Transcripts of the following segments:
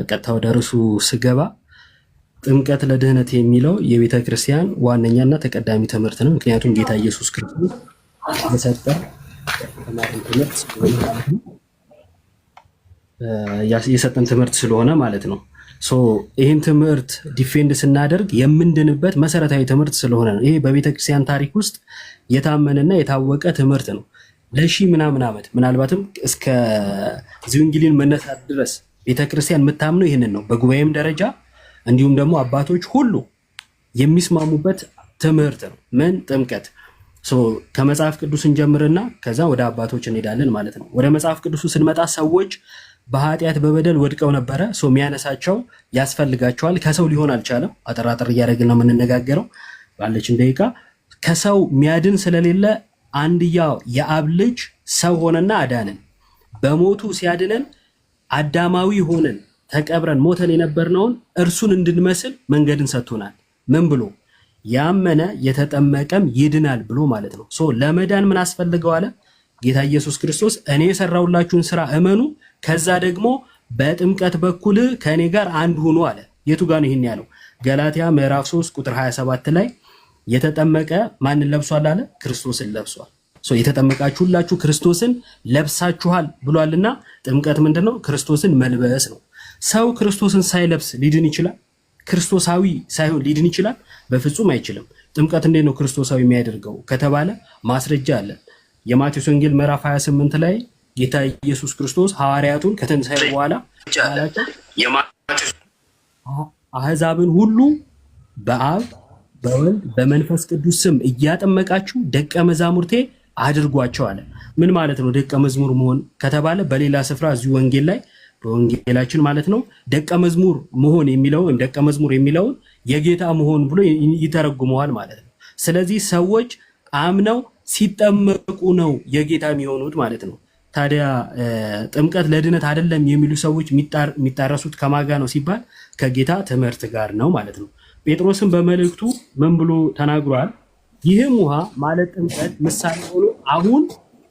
ቀጥታ ወደ ርዕሱ ስገባ ጥምቀት ለድህነት የሚለው የቤተ ክርስቲያን ዋነኛና ተቀዳሚ ትምህርት ነው። ምክንያቱም ጌታ ኢየሱስ ክርስቶስ የሰጠን ትምህርት ስለሆነ ማለት ነው። ይህን ትምህርት ዲፌንድ ስናደርግ የምንድንበት መሰረታዊ ትምህርት ስለሆነ ነው። ይሄ በቤተ ክርስቲያን ታሪክ ውስጥ የታመነና የታወቀ ትምህርት ነው። ለሺህ ምናምን ዓመት ምናልባትም እስከ ዝንጊሊን መነሳት ድረስ ቤተክርስቲያን የምታምነው ይህንን ነው። በጉባኤም ደረጃ እንዲሁም ደግሞ አባቶች ሁሉ የሚስማሙበት ትምህርት ነው። ምን? ጥምቀት። ከመጽሐፍ ቅዱስ እንጀምርና ከዛ ወደ አባቶች እንሄዳለን ማለት ነው። ወደ መጽሐፍ ቅዱሱ ስንመጣ ሰዎች በኃጢአት በበደል ወድቀው ነበረ። የሚያነሳቸው ያስፈልጋቸዋል። ከሰው ሊሆን አልቻለም። አጠራጠር እያደረግን ነው የምንነጋገረው ባለችን ደቂቃ። ከሰው ሚያድን ስለሌለ አንድያ የአብ ልጅ ሰው ሆነና አዳነን። በሞቱ ሲያድነን አዳማዊ ሆነን ተቀብረን ሞተን የነበርነውን እርሱን እንድንመስል መንገድን ሰጥቶናል። ምን ብሎ? ያመነ የተጠመቀም ይድናል ብሎ ማለት ነው። ለመዳን ምን አስፈልገው አለ ጌታ ኢየሱስ ክርስቶስ? እኔ የሰራሁላችሁን ስራ እመኑ፣ ከዛ ደግሞ በጥምቀት በኩል ከእኔ ጋር አንድ ሁኑ አለ። የቱ ጋር ነው ይህን ያለው? ገላትያ ምዕራፍ 3 ቁጥር 27 ላይ የተጠመቀ ማንን ለብሷል አለ? ክርስቶስን ለብሷል። የተጠመቃችሁ ሁላችሁ ክርስቶስን ለብሳችኋል ብሏልና ጥምቀት ምንድነው? ክርስቶስን መልበስ ነው። ሰው ክርስቶስን ሳይለብስ ሊድን ይችላል? ክርስቶሳዊ ሳይሆን ሊድን ይችላል? በፍጹም አይችልም። ጥምቀት እንዴት ነው ክርስቶሳዊ የሚያደርገው ከተባለ ማስረጃ አለ። የማቴዎስ ወንጌል ምዕራፍ 28 ላይ ጌታ ኢየሱስ ክርስቶስ ሐዋርያቱን ከትንሣኤ በኋላ አሕዛብን ሁሉ በአብ በወልድ በመንፈስ ቅዱስ ስም እያጠመቃችሁ ደቀ መዛሙርቴ አድርጓቸው አለ። ምን ማለት ነው ደቀ መዝሙር መሆን ከተባለ? በሌላ ስፍራ እዚሁ ወንጌል ላይ በወንጌላችን ማለት ነው ደቀ መዝሙር መሆን የሚለው ወይም ደቀ መዝሙር የሚለውን የጌታ መሆን ብሎ ይተረጉመዋል ማለት ነው። ስለዚህ ሰዎች አምነው ሲጠመቁ ነው የጌታ የሚሆኑት ማለት ነው። ታዲያ ጥምቀት ለድነት አይደለም የሚሉ ሰዎች የሚጣረሱት ከማጋ ነው ሲባል ከጌታ ትምህርት ጋር ነው ማለት ነው። ጴጥሮስን በመልእክቱ ምን ብሎ ተናግሯል? ይህም ውሃ ማለት ጥምቀት ምሳሌ ሆኖ አሁን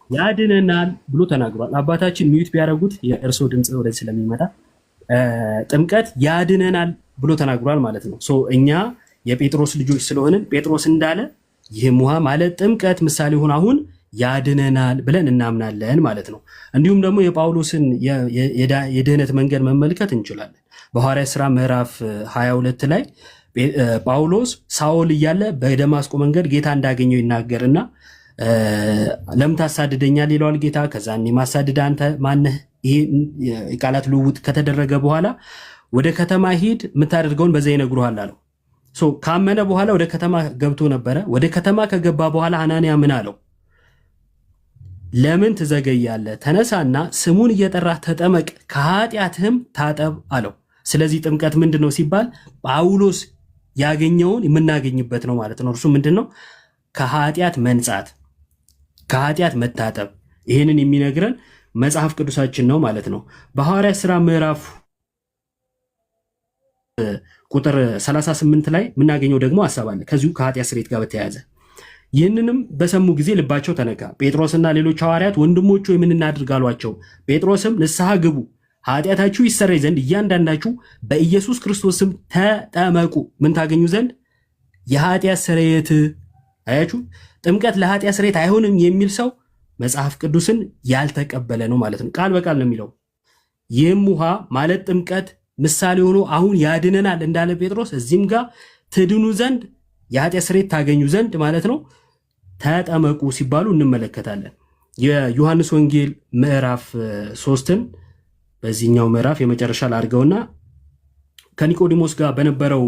ያድነናል ብሎ ተናግሯል። አባታችን ሚዩት ቢያደርጉት የእርሶ ድምፅ ወደዚህ ስለሚመጣ ጥምቀት ያድነናል ብሎ ተናግሯል ማለት ነው። እኛ የጴጥሮስ ልጆች ስለሆንን ጴጥሮስ እንዳለ ይህም ውሃ ማለት ጥምቀት ምሳሌ ሆኖ አሁን ያድነናል ብለን እናምናለን ማለት ነው። እንዲሁም ደግሞ የጳውሎስን የድህነት መንገድ መመልከት እንችላለን። በሐዋርያት ሥራ ምዕራፍ 22 ላይ ጳውሎስ ሳኦል እያለ በደማስቆ መንገድ ጌታ እንዳገኘው ይናገርና ለምን ታሳድደኛል ይለዋል ጌታ። ከዛ እኔ ማሳድድ አንተ ማነህ? ይሄ የቃላት ልውውጥ ከተደረገ በኋላ ወደ ከተማ ሂድ፣ የምታደርገውን በዛ ይነግሩሃል አለው። ካመነ በኋላ ወደ ከተማ ገብቶ ነበረ። ወደ ከተማ ከገባ በኋላ አናንያ ምን አለው? ለምን ትዘገያለህ? ተነሳና ስሙን እየጠራህ ተጠመቅ፣ ከኃጢአትህም ታጠብ አለው። ስለዚህ ጥምቀት ምንድን ነው ሲባል ጳውሎስ ያገኘውን የምናገኝበት ነው ማለት ነው። እርሱ ምንድን ነው? ከኃጢአት መንጻት፣ ከኃጢአት መታጠብ። ይህንን የሚነግረን መጽሐፍ ቅዱሳችን ነው ማለት ነው። በሐዋርያት ሥራ ምዕራፍ ቁጥር 38 ላይ የምናገኘው ደግሞ ሐሳብ አለ ከዚሁ ከኃጢአት ስርየት ጋር በተያያዘ። ይህንንም በሰሙ ጊዜ ልባቸው ተነካ። ጴጥሮስና ሌሎች ሐዋርያት ወንድሞቹ ምን እናድርግ አሏቸው። ጴጥሮስም ንስሐ ግቡ፣ ኃጢአታችሁ ይሰረይ ዘንድ እያንዳንዳችሁ በኢየሱስ ክርስቶስ ስም ተጠመቁ፣ ምን ታገኙ ዘንድ? የኃጢአት ስርየት። አያችሁ፣ ጥምቀት ለኃጢአት ስርየት አይሆንም የሚል ሰው መጽሐፍ ቅዱስን ያልተቀበለ ነው ማለት ነው። ቃል በቃል ነው የሚለው። ይህም ውሃ ማለት ጥምቀት ምሳሌ ሆኖ አሁን ያድነናል እንዳለ ጴጥሮስ እዚህም ጋር ትድኑ ዘንድ የኃጢአት ስርየት ታገኙ ዘንድ ማለት ነው ተጠመቁ ሲባሉ እንመለከታለን። የዮሐንስ ወንጌል ምዕራፍ 3ን በዚህኛው ምዕራፍ የመጨረሻ ላድርገውና ከኒቆዲሞስ ጋር በነበረው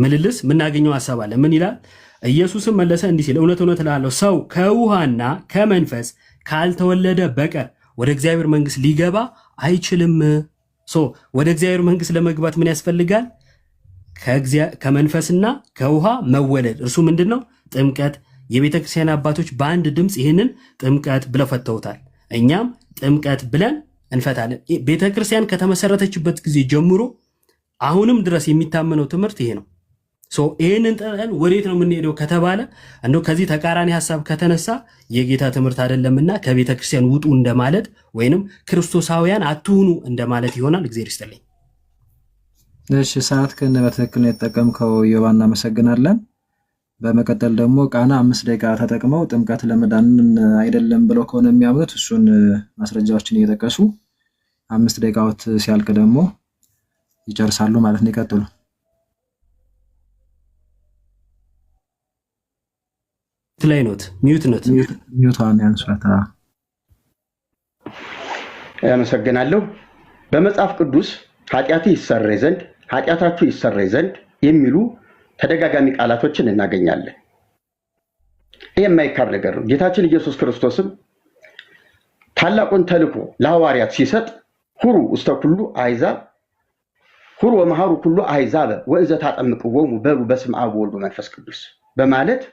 ምልልስ የምናገኘው ሐሳብ አለ። ምን ይላል? ኢየሱስም መለሰ እንዲህ ሲል እውነት እውነት እልሃለሁ ሰው ከውሃና ከመንፈስ ካልተወለደ በቀር ወደ እግዚአብሔር መንግሥት ሊገባ አይችልም። ወደ እግዚአብሔር መንግሥት ለመግባት ምን ያስፈልጋል? ከመንፈስና ከውሃ መወለድ። እርሱ ምንድን ነው? ጥምቀት። የቤተ ክርስቲያን አባቶች በአንድ ድምፅ ይህንን ጥምቀት ብለው ፈተውታል። እኛም ጥምቀት ብለን እንፈታለን። ቤተ ክርስቲያን ከተመሰረተችበት ጊዜ ጀምሮ አሁንም ድረስ የሚታመነው ትምህርት ይሄ ነው። ይህንን ጥለን ወዴት ነው የምንሄደው ከተባለ እንደው ከዚህ ተቃራኒ ሀሳብ ከተነሳ የጌታ ትምህርት አይደለምና ከቤተ ክርስቲያን ውጡ እንደማለት ወይንም ክርስቶሳውያን አትሁኑ እንደማለት ይሆናል። እግዚአብሔር ይስጥልኝ። እሺ ሰዓት ከነ በትክክል ነው የተጠቀምከው ዮባ፣ እናመሰግናለን። በመቀጠል ደግሞ ቃና 5 ደቂቃ ተጠቅመው ጥምቀት ለመዳን አይደለም ብለው ከሆነ የሚያምኑት እሱን ማስረጃዎችን እየጠቀሱ 5 ደቂቃዎት ሲያልቅ ደግሞ ይጨርሳሉ ማለት ነው። ይቀጥሉ። ላይ ኖት ሚዩቷን ያንሷታ። አመሰግናለሁ። በመጽሐፍ ቅዱስ ኃጢአት ይሰረይ ዘንድ ኃጢአታችሁ ይሰረይ ዘንድ የሚሉ ተደጋጋሚ ቃላቶችን እናገኛለን። ይሄ የማይካድ ነገር ነው። ጌታችን ኢየሱስ ክርስቶስም ታላቁን ተልእኮ ለሐዋርያት ሲሰጥ ሁሩ ውስተ ኩሉ አሕዛብ ሁሩ ወመሃሩ ኩሉ አሕዛብ ወእዘ ታጠምቅዎሙ በሉ በስመ አብ ወወልድ ወመንፈስ ቅዱስ በማለት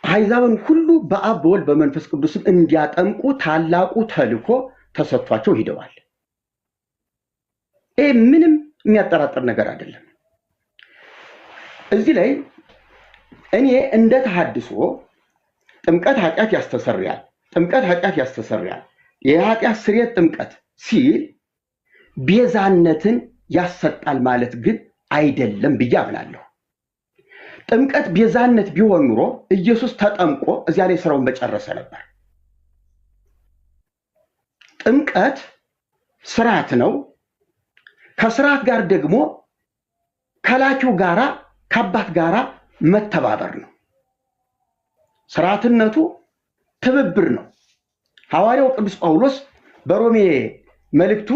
አሕዛብን ሁሉ በአብ በወልድ በመንፈስ ቅዱስም እንዲያጠምቁ ታላቁ ተልእኮ ተሰጥቷቸው ሂደዋል። ይሄ ምንም የሚያጠራጥር ነገር አይደለም። እዚህ ላይ እኔ እንደ ተሐድሶ ጥምቀት ኃጢአት ያስተሰርያል፣ ጥምቀት ኃጢአት ያስተሰርያል፣ የኃጢአት ስርየት ጥምቀት ሲል ቤዛነትን ያሰጣል ማለት ግን አይደለም ብዬ አምናለሁ። ጥምቀት ቤዛነት ቢሆን ኑሮ ኢየሱስ ተጠምቆ እዚያ ላይ ስራውን በጨረሰ ነበር። ጥምቀት ስርዓት ነው። ከስርዓት ጋር ደግሞ ከላኪው ጋራ ከአባት ጋራ መተባበር ነው። ስርዓትነቱ ትብብር ነው። ሐዋርያው ቅዱስ ጳውሎስ በሮሜ መልእክቱ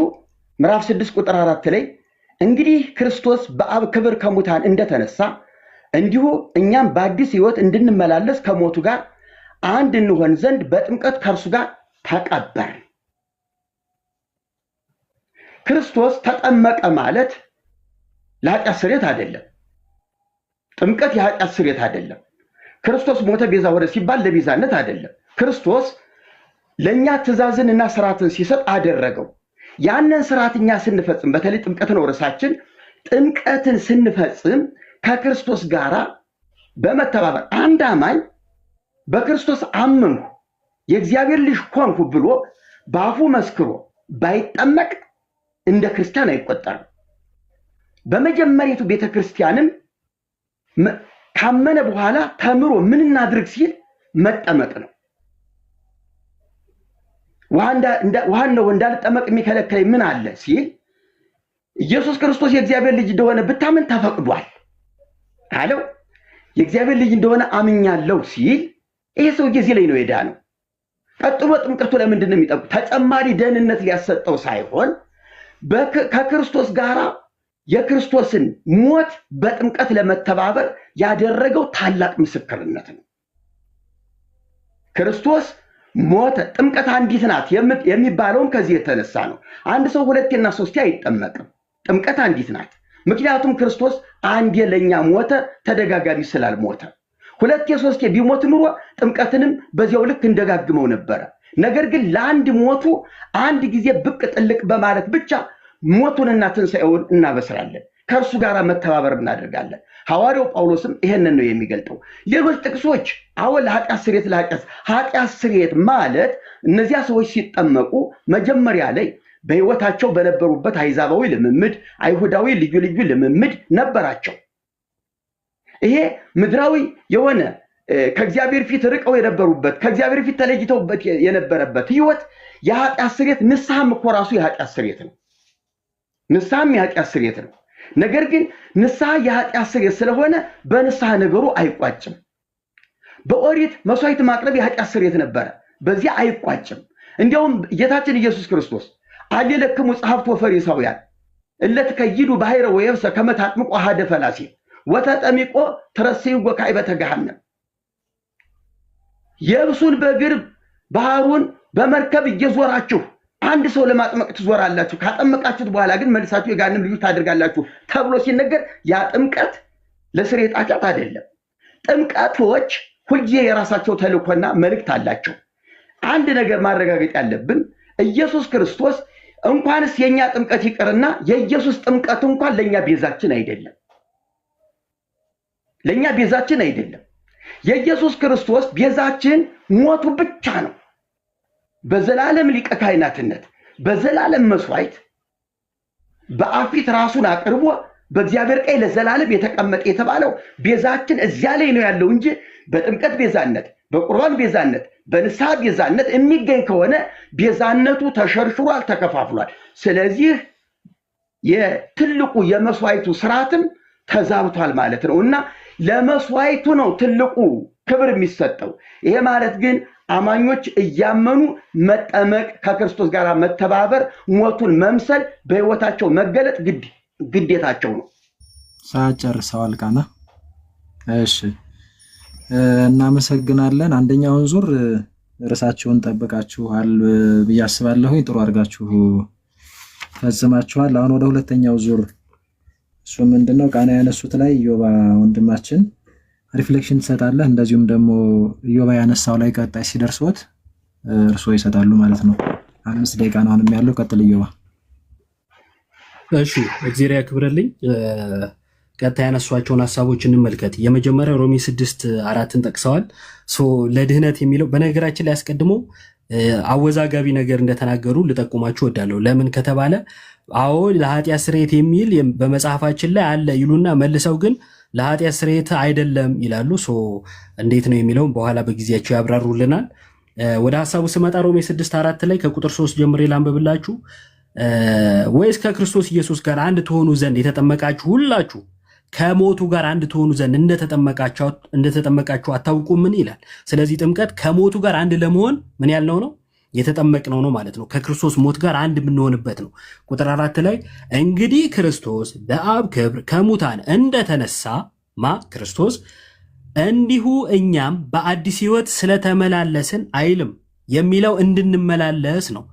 ምዕራፍ 6 ቁጥር 4 ላይ እንግዲህ ክርስቶስ በአብ ክብር ከሙታን እንደተነሳ እንዲሁ እኛም በአዲስ ሕይወት እንድንመላለስ ከሞቱ ጋር አንድ እንሆን ዘንድ በጥምቀት ከእርሱ ጋር ተቀበርን። ክርስቶስ ተጠመቀ ማለት ለኃጢአት ስርየት አይደለም። ጥምቀት የኃጢአት ስርየት አይደለም። ክርስቶስ ሞተ ቤዛ ሆነ ሲባል ለቤዛነት አይደለም። ክርስቶስ ለእኛ ትእዛዝንና ስርዓትን ሲሰጥ አደረገው። ያንን ስርዓት እኛ ስንፈጽም፣ በተለይ ጥምቀት ነው ርዕሳችን፣ ጥምቀትን ስንፈጽም ከክርስቶስ ጋር በመተባበር አንድ አማኝ በክርስቶስ አመንኩ የእግዚአብሔር ልጅ ሆንኩ ብሎ በአፉ መስክሮ ባይጠመቅ እንደ ክርስቲያን አይቆጠርም። በመጀመሪያቱ ቤተክርስቲያንም ካመነ በኋላ ተምሮ ምን እናድርግ ሲል መጠመቅ ነው። ውሃ ነው እንዳልጠመቅ የሚከለክለኝ ምን አለ ሲል ኢየሱስ ክርስቶስ የእግዚአብሔር ልጅ እንደሆነ ብታምን ተፈቅዷል አለው። የእግዚአብሔር ልጅ እንደሆነ አምኛለሁ ሲል ይሄ ሰውዬ እዚህ ላይ ነው የዳነው። ቀጥሎ ጥምቀቱ ለምንድን ነው የሚጠብቁ? ተጨማሪ ደህንነት ሊያሰጠው ሳይሆን ከክርስቶስ ጋራ የክርስቶስን ሞት በጥምቀት ለመተባበር ያደረገው ታላቅ ምስክርነት ነው። ክርስቶስ ሞተ። ጥምቀት አንዲት ናት የሚባለውም ከዚህ የተነሳ ነው። አንድ ሰው ሁለቴና ሶስቴ አይጠመቅም። ጥምቀት አንዲት ናት። ምክንያቱም ክርስቶስ አንዴ ለኛ ሞተ፣ ተደጋጋሚ ስላልሞተ። ሁለቴ ሶስቴ ቢሞት ኑሮ ጥምቀትንም በዚያው ልክ እንደጋግመው ነበረ። ነገር ግን ለአንድ ሞቱ አንድ ጊዜ ብቅ ጥልቅ በማለት ብቻ ሞቱንና ትንሣኤውን እናበስራለን፣ ከእርሱ ጋር መተባበር እናደርጋለን። ሐዋርያው ጳውሎስም ይሄንን ነው የሚገልጠው። ሌሎች ጥቅሶች አሁን ኃጢአት ስርየት ማለት እነዚያ ሰዎች ሲጠመቁ መጀመሪያ ላይ በሕይወታቸው በነበሩበት አሕዛባዊ ልምምድ፣ አይሁዳዊ ልዩ ልዩ ልምምድ ነበራቸው። ይሄ ምድራዊ የሆነ ከእግዚአብሔር ፊት ርቀው የነበሩበት ከእግዚአብሔር ፊት ተለይተውበት የነበረበት ሕይወት የኃጢአት ስርየት፣ ንስሐም እኮ ራሱ የኃጢአት ስርየት ነው። ንስሐም የኃጢአት ስርየት ነው። ነገር ግን ንስሐ የኃጢአት ስርየት ስለሆነ በንስሐ ነገሩ አይቋጭም። በኦሪት መስዋዕት ማቅረብ የኃጢአት ስርየት ነበረ፣ በዚያ አይቋጭም። እንዲያውም ጌታችን ኢየሱስ ክርስቶስ አሌለክሙ ጸሐፍት ወፈሪሳውያን እለትከይዱ ባሕረ ወየብሰ ከመ ታጥምቁ አሐደ ፈላሴ ወተጠሚቆ ትረስይዎ ካዕበተ ገሃነም፣ የብሱን በእግር ባህሩን በመርከብ እየዞራችሁ አንድ ሰው ለማጥመቅ ትዞራላችሁ፣ ካጠመቃችሁት በኋላ ግን መልሳችሁ የገሃነም ልጆች ታደርጋላችሁ ተብሎ ሲነገር ያ ጥምቀት ለስርየት ኃጢአት አይደለም። ጥምቀቶች ሁልጊዜ የራሳቸው ተልእኮና መልእክት አላቸው። አንድ ነገር ማረጋገጥ ያለብን ኢየሱስ ክርስቶስ እንኳንስ የኛ ጥምቀት ይቅርና የኢየሱስ ጥምቀት እንኳን ለኛ ቤዛችን አይደለም። ለእኛ ቤዛችን አይደለም። የኢየሱስ ክርስቶስ ቤዛችን ሞቱ ብቻ ነው። በዘላለም ሊቀ ካህናትነት በዘላለም መስዋዕት በአብ ፊት ራሱን አቅርቦ በእግዚአብሔር ቀኝ ለዘላለም የተቀመጠ የተባለው ቤዛችን እዚያ ላይ ነው ያለው እንጂ በጥምቀት ቤዛነት፣ በቁርባን ቤዛነት፣ በንስሐ ቤዛነት የሚገኝ ከሆነ ቤዛነቱ ተሸርሽሯል፣ ተከፋፍሏል። ስለዚህ የትልቁ የመስዋዕቱ ስርዓትም ተዛብቷል ማለት ነው እና ለመስዋዕቱ ነው ትልቁ ክብር የሚሰጠው። ይሄ ማለት ግን አማኞች እያመኑ መጠመቅ፣ ከክርስቶስ ጋር መተባበር፣ ሞቱን መምሰል፣ በህይወታቸው መገለጥ ግዴታቸው ነው። ሰዓት ጨርሰዋል ቃና። እሺ እናመሰግናለን። አንደኛውን ዙር ርዕሳችሁን ጠብቃችኋል ብዬ አስባለሁ። ጥሩ አድርጋችሁ ፈጽማችኋል። አሁን ወደ ሁለተኛው ዙር እሱ ምንድነው ቃና ያነሱት ላይ ኢዮባ ወንድማችን ሪፍሌክሽን ትሰጣለህ። እንደዚሁም ደግሞ ኢዮባ ያነሳው ላይ ቀጣይ ሲደርሶት እርሶ ይሰጣሉ ማለት ነው። 5 ደቂቃ ነው አሁንም ያለው። ቀጥል ኢዮባ። እሺ እግዚአብሔር ያክብርልኝ። ቀጣይ ያነሷቸውን ሐሳቦች እንመልከት። የመጀመሪያው ሮሜ 6:4ን ጠቅሰዋል። ለድህነት የሚለው በነገራችን ላይ አስቀድሞ አወዛጋቢ ነገር እንደተናገሩ ልጠቁማችሁ እወዳለሁ። ለምን ከተባለ አዎ ለኃጢአት ስርየት የሚል በመጽሐፋችን ላይ አለ ይሉና መልሰው ግን ለኃጢአት ስርየት አይደለም ይላሉ። እንዴት ነው የሚለውን በኋላ በጊዜያቸው ያብራሩልናል። ወደ ሐሳቡ ስመጣ ሮሜ 6:4 ላይ ከቁጥር 3 ጀምሬ ላንብብላችሁ። ወይስ ከክርስቶስ ኢየሱስ ጋር አንድ ትሆኑ ዘንድ የተጠመቃችሁ ሁላችሁ ከሞቱ ጋር አንድ ትሆኑ ዘንድ እንደተጠመቃችሁ አታውቁምን ይላል። ስለዚህ ጥምቀት ከሞቱ ጋር አንድ ለመሆን ምን ያልነው ነው የተጠመቅነው ነው ማለት ነው። ከክርስቶስ ሞት ጋር አንድ የምንሆንበት ነው። ቁጥር 4 ላይ እንግዲህ ክርስቶስ በአብ ክብር ከሙታን እንደተነሳ ክርስቶስ እንዲሁ እኛም በአዲስ ሕይወት ስለተመላለስን አይልም የሚለው እንድንመላለስ ነው።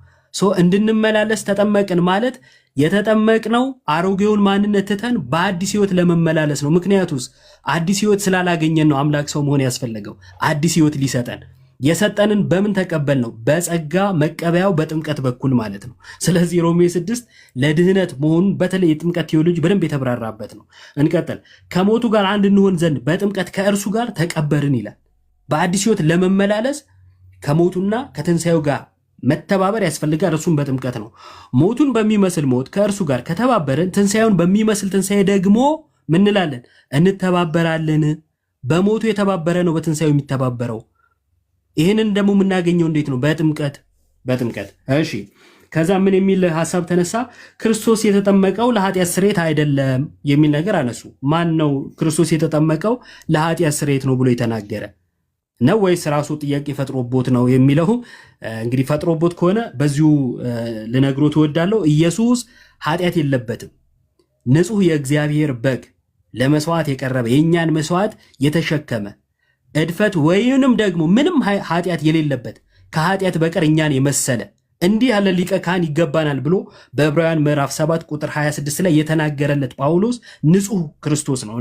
እንድንመላለስ ተጠመቅን ማለት የተጠመቅነው አሮጌውን ማንነት ትተን በአዲስ ሕይወት ለመመላለስ ነው። ምክንያቱስ አዲስ ሕይወት ስላላገኘን ነው አምላክ ሰው መሆን ያስፈለገው አዲስ ሕይወት ሊሰጠን። የሰጠንን በምን ተቀበል ነው? በጸጋ መቀበያው በጥምቀት በኩል ማለት ነው። ስለዚህ ሮሜ 6 ለድህነት መሆኑን በተለይ የጥምቀት ቴዎሎጂ በደንብ የተብራራበት ነው። እንቀጥል። ከሞቱ ጋር አንድ እንሆን ዘንድ በጥምቀት ከእርሱ ጋር ተቀበርን ይላል። በአዲስ ሕይወት ለመመላለስ ከሞቱና ከትንሣኤው ጋር መተባበር ያስፈልጋል። እርሱም በጥምቀት ነው። ሞቱን በሚመስል ሞት ከእርሱ ጋር ከተባበርን ትንሣኤውን በሚመስል ትንሣኤ ደግሞ ምን እንላለን? እንተባበራለን። በሞቱ የተባበረ ነው በትንሣኤው የሚተባበረው። ይህንን ደግሞ የምናገኘው እንዴት ነው? በጥምቀት። እሺ ከዛ ምን የሚል ሐሳብ ተነሳ? ክርስቶስ የተጠመቀው ለኃጢአት ስርየት አይደለም የሚል ነገር አነሱ። ማን ነው ክርስቶስ የተጠመቀው ለኃጢአት ስርየት ነው ብሎ የተናገረ ነው ወይስ ራሱ ጥያቄ ፈጥሮቦት ነው የሚለው? እንግዲህ ፈጥሮቦት ከሆነ በዚሁ ልነግሮት እወዳለሁ። ኢየሱስ ኃጢአት የለበትም። ንጹሕ የእግዚአብሔር በግ ለመስዋዕት የቀረበ የእኛን መስዋዕት የተሸከመ እድፈት ወይንም ደግሞ ምንም ኃጢአት የሌለበት ከኃጢአት በቀር እኛን የመሰለ እንዲህ ያለ ሊቀ ካህን ይገባናል ብሎ በዕብራውያን ምዕራፍ 7 ቁጥር 26 ላይ የተናገረለት ጳውሎስ ንጹሕ ክርስቶስ ነው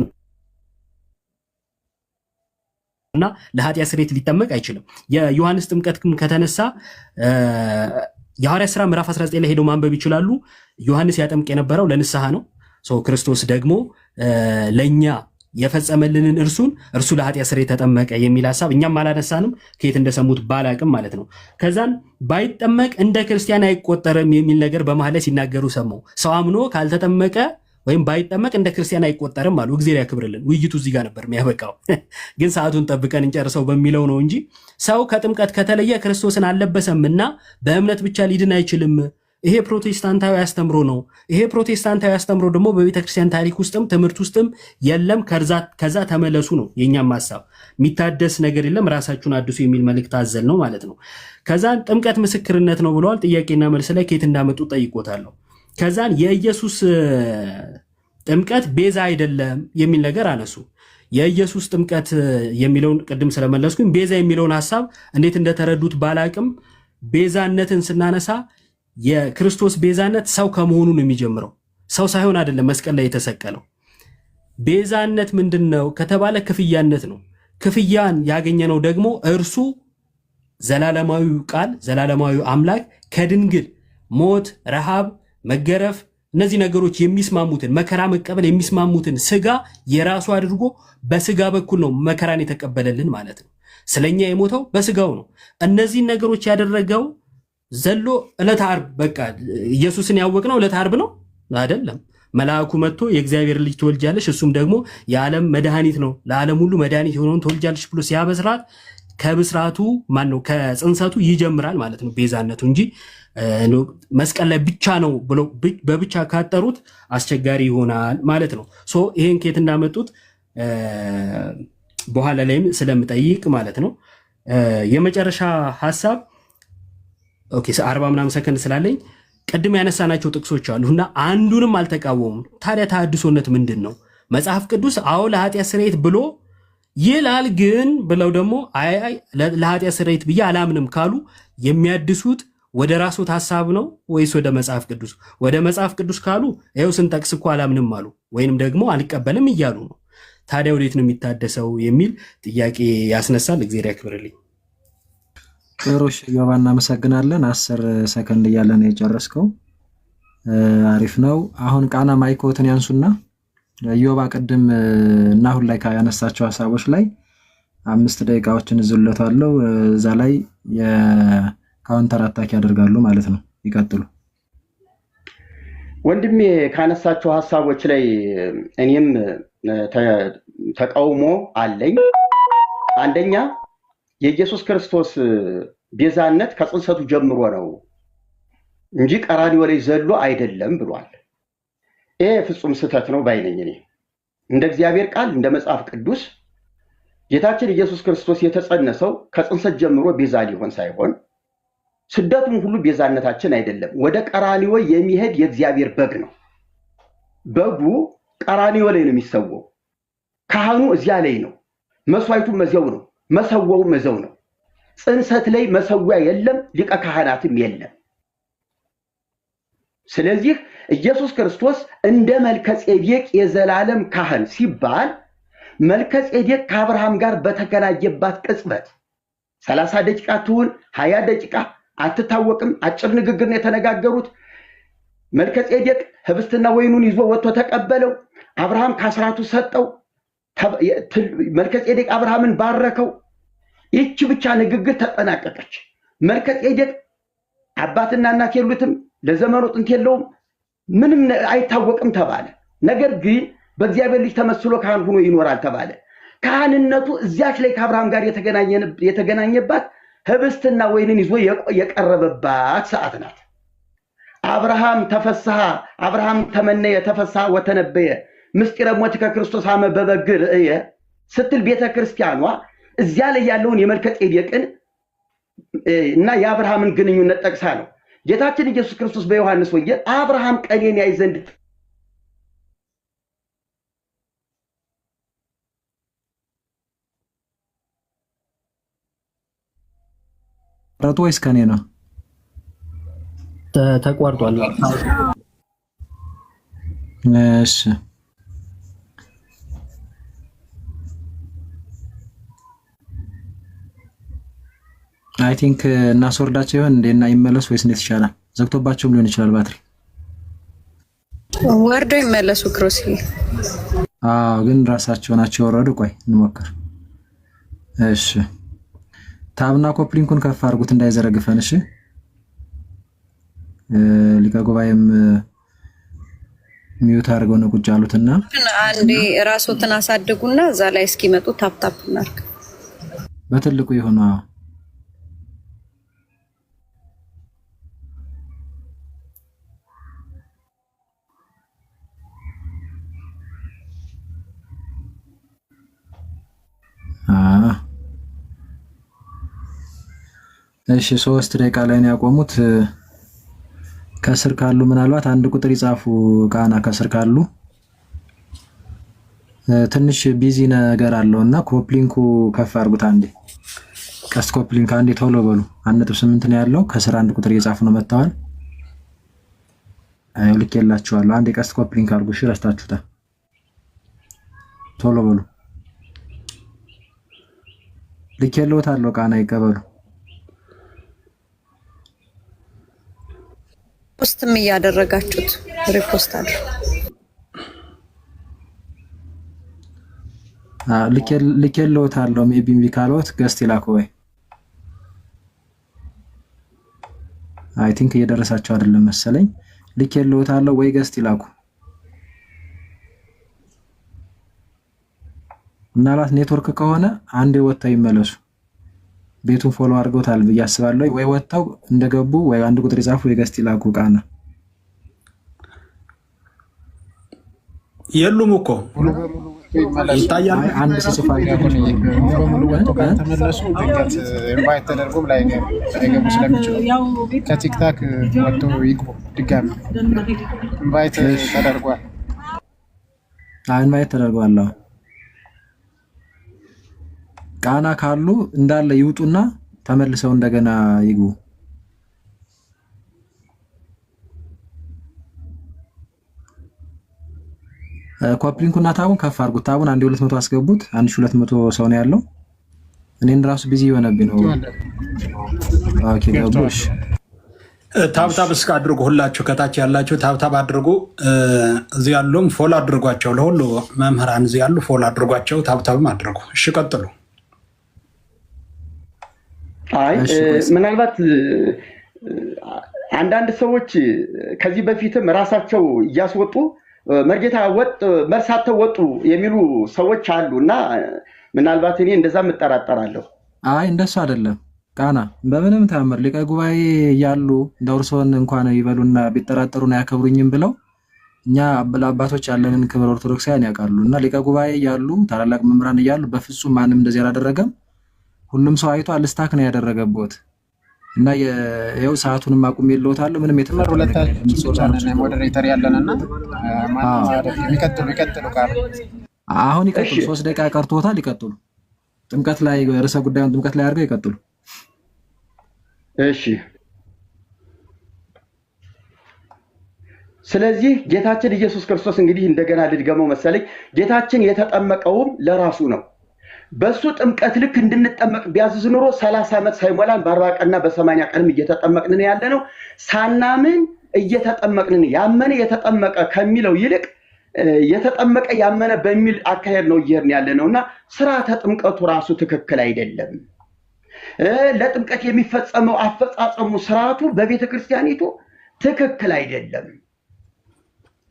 እና ለኃጢአት ስርየት ሊጠመቅ አይችልም። የዮሐንስ ጥምቀት ከተነሳ የሐዋርያት ሥራ ምዕራፍ 19 ላይ ሄደው ማንበብ ይችላሉ። ዮሐንስ ያጠምቅ የነበረው ለንስሐ ነው። ክርስቶስ ደግሞ ለእኛ የፈጸመልንን እርሱ ለኃጢአት ስርየት ተጠመቀ የሚል ሐሳብ እኛም አላነሳንም፣ ከየት እንደሰሙት ባላቅም ማለት ነው። ከዛን ባይጠመቅ እንደ ክርስቲያን አይቆጠርም የሚል ነገር በመሃል ላይ ሲናገሩ ሰማው። ሰው አምኖ ካልተጠመቀ ወይም ባይጠመቅ እንደ ክርስቲያን አይቆጠርም አሉ። እግዚአብሔር ያክብርልን። ውይይቱ እዚህ ጋር ነበር የሚያበቃው፣ ግን ሰዓቱን ጠብቀን እንጨርሰው በሚለው ነው እንጂ ሰው ከጥምቀት ከተለየ ክርስቶስን አልለበሰምና በእምነት ብቻ ሊድን አይችልም። ይሄ ፕሮቴስታንታዊ አስተምሮ ነው። ይሄ ፕሮቴስታንታዊ አስተምሮ ደግሞ በቤተክርስቲያን ታሪክ ውስጥም ትምህርት ውስጥም የለም። ከዛ ተመለሱ ነው የኛም ሐሳብ። የሚታደስ ነገር የለም፣ ራሳችሁን አድሱ የሚል መልእክት አዘል ነው ማለት ነው። ከዛን ጥምቀት ምስክርነት ነው ብለዋል። ጥያቄና መልስ ላይ ከየት እንዳመጡ ጠይቆታለሁ። ከዛን የኢየሱስ ጥምቀት ቤዛ አይደለም የሚል ነገር አነሱ። የኢየሱስ ጥምቀት የሚለውን ቅድም ስለመለስኩኝ ቤዛ የሚለውን ሐሳብ እንዴት እንደተረዱት ባላቅም ቤዛነትን ስናነሳ የክርስቶስ ቤዛነት ሰው ከመሆኑ ነው የሚጀምረው። ሰው ሳይሆን አይደለም መስቀል ላይ የተሰቀለው። ቤዛነት ምንድን ነው ከተባለ ክፍያነት ነው። ክፍያን ያገኘነው ደግሞ እርሱ ዘላለማዊው ቃል ዘላለማዊው አምላክ ከድንግል ሞት፣ ረሃብ፣ መገረፍ፣ እነዚህ ነገሮች የሚስማሙትን መከራ መቀበል የሚስማሙትን ስጋ የራሱ አድርጎ በስጋ በኩል ነው መከራን የተቀበለልን ማለት ነው። ስለኛ የሞተው በስጋው ነው። እነዚህን ነገሮች ያደረገው ዘሎ ዕለተ ዓርብ በቃ ኢየሱስን ያወቅነው ዕለተ ዓርብ ነው አይደለም። መልአኩ መጥቶ የእግዚአብሔር ልጅ ትወልጃለሽ፣ እሱም ደግሞ የዓለም መድኃኒት ነው፣ ለዓለም ሁሉ መድኃኒት የሆነውን ትወልጃለሽ ብሎ ሲያበስራት ከብስራቱ ማነው ከጽንሰቱ ይጀምራል ማለት ነው ቤዛነቱ እንጂ መስቀል ላይ ብቻ ነው ብሎ በብቻ ካጠሩት አስቸጋሪ ይሆናል ማለት ነው። ሶ ይሄን ከየት እንዳመጡት በኋላ ላይም ስለምጠይቅ ማለት ነው። የመጨረሻ ሐሳብ ኦኬ 40 ምናምን ሰከንድ ስላለኝ ቅድም ያነሳናቸው ጥቅሶች አሉና አንዱንም አልተቃወሙም። ታዲያ ተሐድሶነት ምንድን ነው? መጽሐፍ ቅዱስ አዎ ለኃጢአት ስርየት ብሎ ይላል ግን ብለው ደግሞ አይ ለኃጢአት ስርየት ብዬ አላምንም ካሉ የሚያድሱት ወደ ራስዎት ሐሳብ ነው ወይስ ወደ መጽሐፍ ቅዱስ? ወደ መጽሐፍ ቅዱስ ካሉ ይኸው ስንጠቅስ እኮ አላምንም አሉ፣ ወይንም ደግሞ አልቀበልም እያሉ ነው። ታዲያ ወዴት ነው የሚታደሰው የሚል ጥያቄ ያስነሳል። እግዚአብሔር ያክብርልኝ። ጥሩሽ ዮባ እናመሰግናለን። 10 ሰከንድ እያለ ነው የጨረስከው። አሪፍ ነው። አሁን ቃና ማይኮትን ያንሱና ዮባ ቅድም እና አሁን ላይ ያነሳቸው ሐሳቦች ላይ 5 ደቂቃዎችን እዝለታለሁ። እዛ ላይ የካውንተር አታክ ያደርጋሉ ማለት ነው። ይቀጥሉ ወንድሜ። ካነሳቸው ሐሳቦች ላይ እኔም ተቃውሞ አለኝ። አንደኛ የኢየሱስ ክርስቶስ ቤዛነት ከጽንሰቱ ጀምሮ ነው እንጂ ቀራንዮ ላይ ዘሎ አይደለም ብሏል። ይሄ ፍጹም ስህተት ነው ባይነኝ። እኔ እንደ እግዚአብሔር ቃል እንደ መጽሐፍ ቅዱስ ጌታችን ኢየሱስ ክርስቶስ የተጸነሰው ከጽንሰት ጀምሮ ቤዛ ሊሆን ሳይሆን ስደቱም ሁሉ ቤዛነታችን አይደለም። ወደ ቀራንዮ የሚሄድ የእግዚአብሔር በግ ነው። በጉ ቀራንዮ ላይ ነው የሚሰዋው። ካህኑ እዚያ ላይ ነው። መስዋዕቱም እዚያው ነው። መሰዋውም እዚያው ነው። ጽንሰት ላይ መሰዊያ የለም፣ ሊቀ ካህናትም የለም። ስለዚህ ኢየሱስ ክርስቶስ እንደ መልከጼዴቅ የዘላለም ካህን ሲባል መልከጼዴቅ ከአብርሃም ጋር በተገናኘባት ቅጽበት 30 ደቂቃ ትሁን 20 ደቂቃ አትታወቅም፣ አጭር ንግግር ነው የተነጋገሩት። መልከጼዴቅ ህብስትና ወይኑን ይዞ ወጥቶ ተቀበለው። አብርሃም ከአስራቱ ሰጠው። መልከጼዴቅ አብርሃምን ባረከው። ይህች ብቻ ንግግር ተጠናቀቀች። መልከጼዴቅ አባትና እናት የሉትም፣ ለዘመኑ ጥንት የለውም፣ ምንም አይታወቅም ተባለ። ነገር ግን በእግዚአብሔር ልጅ ተመስሎ ካህን ሆኖ ይኖራል ተባለ። ካህንነቱ እዚያች ላይ ከአብርሃም ጋር የተገናኘባት ህብስትና ወይንን ይዞ የቀረበባት ሰዓት ናት። አብርሃም ተፈስሐ፣ አብርሃም ተመነየ፣ ተፈስሐ ወተነበየ ምስጢረ ሞትከ ክርስቶስ አመ በበግ ርእየ ስትል ቤተክርስቲያኗ እዚያ ላይ ያለውን የመልከጼዴቅን እና የአብርሃምን ግንኙነት ጠቅሳ ነው። ጌታችን ኢየሱስ ክርስቶስ በዮሐንስ ወንጌል አብርሃም ቀኔን ያይ ዘንድ ረቶ ወይስ ከኔ ነው? ተቋርጧል። እሺ አይ ቲንክ እናስወርዳቸው ይሆን እንደና ይመለሱ ወይስ እንዴት ይሻላል? ዘግቶባቸውም ሊሆን ይችላል ባትሪ። ወርዶ ይመለሱ ክሮሲ። ግን ራሳቸው ናቸው ወረዱ። ቆይ እንሞክር። እሺ ታብና ኮፕሊንኩን ከፍ አድርጉት እንዳይዘረግፈን። እሺ ሊቀ ጉባኤም ሚዩት አድርገው ነው ቁጭ ያሉትና አንዴ ራስዎትን አሳድጉና እዛ ላይ እስኪመጡ ታፕታፕ እናርግ። በትልቁ ይሁን። እሺ 3 ደቂቃ ላይ ነው ያቆሙት። ከስር ካሉ ምናልባት አንድ ቁጥር ይጻፉ። ቃና ከስር ካሉ ትንሽ ቢዚ ነገር አለውና ኮፕሊንኩ ከፍ አድርጉት አንዴ። ቀስት ኮፕሊንክ አንዴ ቶሎ በሉ። 1.8 ነው ያለው። ከስር አንድ ቁጥር እየጻፉ ነው መጥተዋል። ልኬላችኋለሁ። አንዴ ቀስት ኮፕሊንክ አድርጉ። እሺ ረስታችሁታል። ቶሎ በሉ። ልኬልዎታለሁ። ቃና ይቀበሉ። ፖስትም እያደረጋችሁት ሪፖስት አድርጉ። ልኬልዎታለሁ። ሜቢ እምቢ ካሎት ገስት ይላኩ ወይ አይ ቲንክ እየደረሳቸው አይደለም መሰለኝ። ልኬልዎታለሁ ወይ ገስት ይላኩ። ምናልባት ኔትወርክ ከሆነ አንዴ ወጥተው ይመለሱ። ቤቱን ፎሎ አድርገውታል ብዬ አስባለሁ። ወይ ወጥተው እንደገቡ ወይ አንድ ቁጥር ይጻፉ ወይ ገስት ይላኩ። ቃና የሉም እኮ ይታያል። አንድ ሲጽፋ ሙሉ ወጥቶ ከተመለሱ ድንገት ኢንቫይት ተደርጎም ላይ ገቡ ስለሚችሉ ከቲክታክ ወጥቶ ይግቡ። ድጋሚ ኢንቫይት ተደርጓል። ኢንቫይት ተደርጓል። ቃና ካሉ እንዳለ ይውጡና ተመልሰው እንደገና ይግቡ። ኮፕሊንኩና ታቡን ከፍ አድርጉት። ታቡን 1200 አስገቡት። 1200 ሰው ነው ያለው። እኔን ራሱ ቢዚ የሆነብኝ ነው። ኦኬ ገቡሽ። ታብታብ እስከ አድርጉ። ሁላችሁ ከታች ያላችሁ ታብታብ አድርጉ። እዚህ ያሉም ፎሎ አድርጓቸው። ለሁሉ መምህራን እዚህ ያሉ ፎሎ አድርጓቸው። ታብታብም አድርጉ። እሺ ቀጥሉ። አይ ምናልባት አንዳንድ ሰዎች ከዚህ በፊትም ራሳቸው እያስወጡ መርጌታ መርሳተው ወጡ የሚሉ ሰዎች አሉ እና ምናልባት እኔ እንደዛ እጠራጠራለሁ። አይ እንደሱ አይደለም። ቃና በምንም ተአምር ሊቀ ጉባኤ ያሉ እንደ እርሶን እንኳን ይበሉና ቢጠራጠሩና ያከብሩኝም ብለው እኛ አባቶች ያለንን ክብር ኦርቶዶክሳውያን ያውቃሉ። እና ሊቀ ጉባኤ ያሉ ታላላቅ መምህራን እያሉ በፍጹም ማንም እንደዚህ አላደረገም። ሁሉም ሰው አይቶ አልስታክ ነው ያደረገበት። እና የው ሰዓቱንም አቁሜልዎታለሁ። ምንም የተፈጠረ ሁለታችን ሞዴሬተር ያለንና የሚቀጥሉ ካሉ አሁን ይቀጥሉ። 3 ደቂቃ ቀርቶታል። ይቀጥሉ። ጥምቀት ላይ ርዕሰ ጉዳዩን ጥምቀት ላይ አድርገው ይቀጥሉ። እሺ። ስለዚህ ጌታችን ኢየሱስ ክርስቶስ እንግዲህ እንደገና ልድገመው መሰለኝ፣ ጌታችን የተጠመቀውም ለራሱ ነው። በሱ ጥምቀት ልክ እንድንጠመቅ ቢያዝዝ ኑሮ 30 ዓመት ሳይሞላን በ40 ቀንና በ80 ቀንም እየተጠመቅን ያለ ነው። ሳናምን እየተጠመቅን ያመነ የተጠመቀ ከሚለው ይልቅ የተጠመቀ ያመነ በሚል አካሄድ ነው እየሄድን ያለ ነውና ስርዓተ ጥምቀቱ ራሱ ትክክል አይደለም። ለጥምቀት የሚፈጸመው አፈጻጸሙ ስርዓቱ በቤተ ክርስቲያኒቱ ትክክል አይደለም።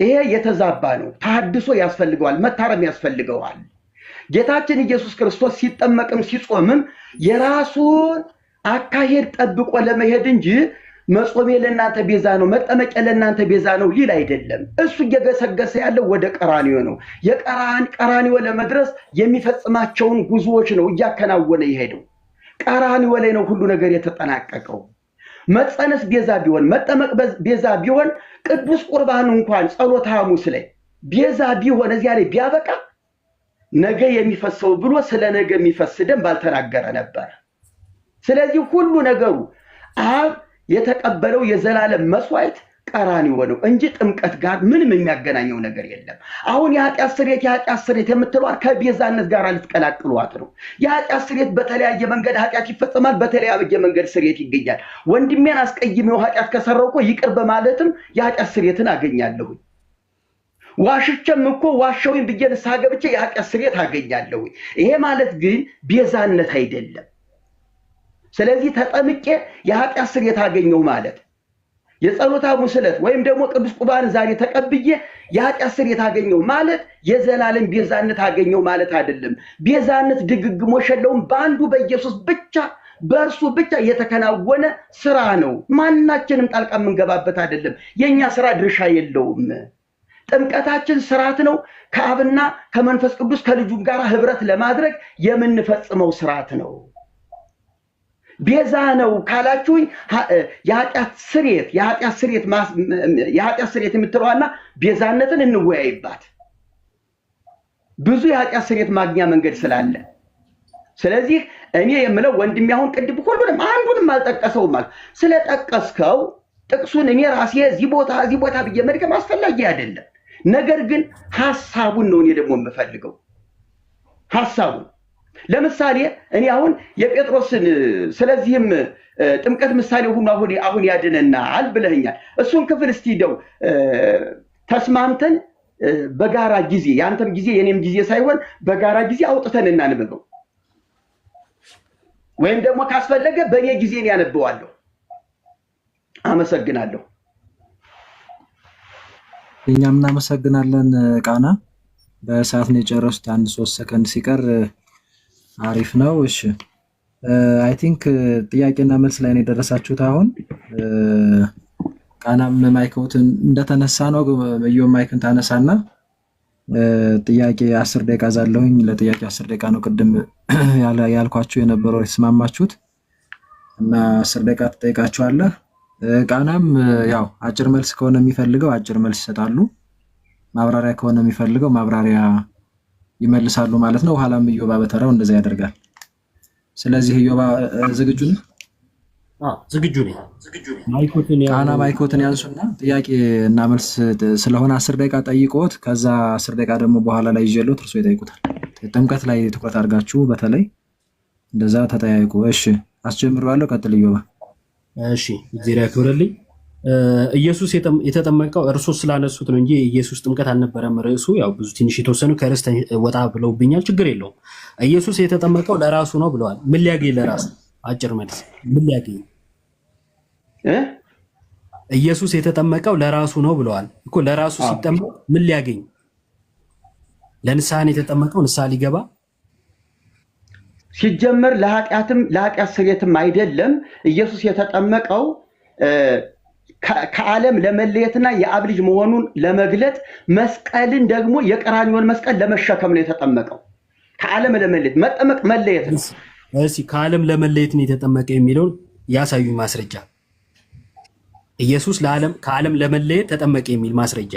ይሄ የተዛባ ነው። ተሐድሶ ያስፈልገዋል፣ መታረም ያስፈልገዋል። ጌታችን ኢየሱስ ክርስቶስ ሲጠመቅም ሲጾምም የራሱን አካሄድ ጠብቆ ለመሄድ እንጂ መጾሜ ለእናንተ ቤዛ ነው፣ መጠመቄ ለእናንተ ቤዛ ነው ሊል አይደለም። እሱ እየገሰገሰ ያለው ወደ ቀራንዮ ነው። ቀራንዮ ለመድረስ የሚፈጽማቸውን ጉዞዎች ነው እያከናወነ የሄደው። ቀራንዮ ላይ ነው ሁሉ ነገር የተጠናቀቀው። መጸነስ ቤዛ ቢሆን፣ መጠመቅ ቤዛ ቢሆን፣ ቅዱስ ቁርባን እንኳን ጸሎተ ሐሙስ ላይ ቤዛ ቢሆን እዚያ ላይ ቢያበቃ ነገ የሚፈሰው ብሎ ስለ ነገ የሚፈስ ደም ባልተናገረ ነበር። ስለዚህ ሁሉ ነገሩ አብ የተቀበለው የዘላለም መስዋዕት ቀራንዮ ነው እንጂ ጥምቀት ጋር ምንም የሚያገናኘው ነገር የለም። አሁን የኃጢአት ስርየት የምትሏት ከቤዛነት ጋር ልትቀላቅሏት ነው። የኃጢአት ስርየት በተለያየ መንገድ ኃጢአት ይፈጸማል፣ በተለያየ መንገድ ስርየት ይገኛል። ወንድሜን አስቀይሜው ኃጢአት ከሰራው እኮ ይቅር በማለትም የኃጢአት ስርየትን አገኛለሁ። ዋሽቼም እኮ ዋሸውኝ ብዬ ንስሐ ገብቼ የኃጢአት ስርየት አገኛለሁ። ይሄ ማለት ግን ቤዛነት አይደለም። ስለዚህ ተጠምቄ የኃጢአት ስርየት አገኘው ማለት የጸሎተ ሐሙስ ዕለት ወይም ደግሞ ቅዱስ ቁርባን ዛሬ ተቀብዬ የኃጢአት ስርየት አገኘው ማለት የዘላለም ቤዛነት አገኘው ማለት አይደለም። ቤዛነት ድግግሞሽ የለውም። በአንዱ በኢየሱስ ብቻ በእርሱ ብቻ የተከናወነ ስራ ነው። ማናችንም ጣልቃ የምንገባበት አይደለም። የኛ ስራ ድርሻ የለውም። ጥምቀታችን ስርዓት ነው። ከአብና ከመንፈስ ቅዱስ ከልጁም ጋር ህብረት ለማድረግ የምንፈጽመው ስርዓት ነው። ቤዛ ነው ካላችሁኝ የኃጢአት ስርየት የምትለዋና ቤዛነትን እንወያይባት። ብዙ የኃጢአት ስርየት ማግኛ መንገድ ስላለ፣ ስለዚህ እኔ የምለው ወንድሜ አሁን ቅድም ሁሉንም አንዱንም አልጠቀሰውም ማለት ስለጠቀስከው ጥቅሱን እኔ ራሴ እዚህ ቦታ ብዬ መድገም አስፈላጊ አይደለም። ነገር ግን ሐሳቡን ነው እኔ ደግሞ የምፈልገው። ሐሳቡን ለምሳሌ እኔ አሁን የጴጥሮስን ስለዚህም ጥምቀት ምሳሌ ሆኖ አሁን ያድነናል ብለኛል። እሱን ክፍል እስቲ እንደው ተስማምተን በጋራ ጊዜ ያንተም ጊዜ የኔም ጊዜ ሳይሆን በጋራ ጊዜ አውጥተን እናንብበው፣ ወይም ደግሞ ካስፈለገ በእኔ ጊዜ ነው ያነበዋለሁ። አመሰግናለሁ። እኛም እናመሰግናለን። ቃና በሰዓት ነው የጨረሱት። 1-3 ሰከንድ ሲቀር አሪፍ ነው። እሺ አይ ቲንክ ጥያቄና መልስ ላይ ነው የደረሳችሁት። አሁን ቃናም ማይክዎትን እንደተነሳ ነው እዩ ማይክን ታነሳና ጥያቄ 10 ደቂቃ ዛለሁኝ። ለጥያቄ 10 ደቂቃ ነው ቅድም ያልኳችሁ የነበረው የተስማማችሁት እና 10 ደቂቃ ትጠይቃችኋለህ። ቃናም ያው አጭር መልስ ከሆነ የሚፈልገው አጭር መልስ ይሰጣሉ፣ ማብራሪያ ከሆነ የሚፈልገው ማብራሪያ ይመልሳሉ ማለት ነው። ኋላም ኢዮባ በተራው እንደዛ ያደርጋል። ስለዚህ ኢዮባ ዝግጁ ነህ? ዝግጁ ነኝ። ቃና ማይኮትን ያንሱና ጥያቄ እና መልስ ስለሆነ 10 ደቂቃ ጠይቆት ከዛ 10 ደቂቃ ደግሞ በኋላ ላይ ይዤሎት እርሶ ይጠይቁታል። ጥምቀት ላይ ትኩረት አድርጋችሁ በተለይ እንደዛ ተጠያይቁ። እሺ አስጀምረዋለሁ። ቀጥል ኢዮባ። እሺ እግዚአብሔር ያክብርልኝ። ኢየሱስ የተጠመቀው እርሶ ስላነሱት ነው እንጂ ኢየሱስ ጥምቀት አልነበረም ርዕሱ። ያው ብዙ ትንሽ የተወሰኑ ከርዕስ ወጣ ብለውብኛል፣ ችግር የለውም። ኢየሱስ የተጠመቀው ለራሱ ነው ብለዋል። ምን ሊያገኝ ለራሱ? አጭር መልስ ምን ሊያገኝ? ኢየሱስ የተጠመቀው ለራሱ ነው ብለዋል እኮ። ለራሱ ሲጠመቅ ምን ሊያገኝ? ለንስሐ ነው የተጠመቀው፣ ንስሐ ሊገባ ሲጀመር ለኃጢአት ስርየትም አይደለም። ኢየሱስ የተጠመቀው ከዓለም ለመለየትና የአብ ልጅ መሆኑን ለመግለጥ መስቀልን ደግሞ የቀራንዮን መስቀል ለመሸከም ነው የተጠመቀው። ከዓለም ለመለየት መጠመቅ መለየት ነው። እሺ ከዓለም ለመለየት ነው የተጠመቀ የሚለውን ያሳዩኝ ማስረጃ። ኢየሱስ ከዓለም ለመለየት ተጠመቀ የሚል ማስረጃ።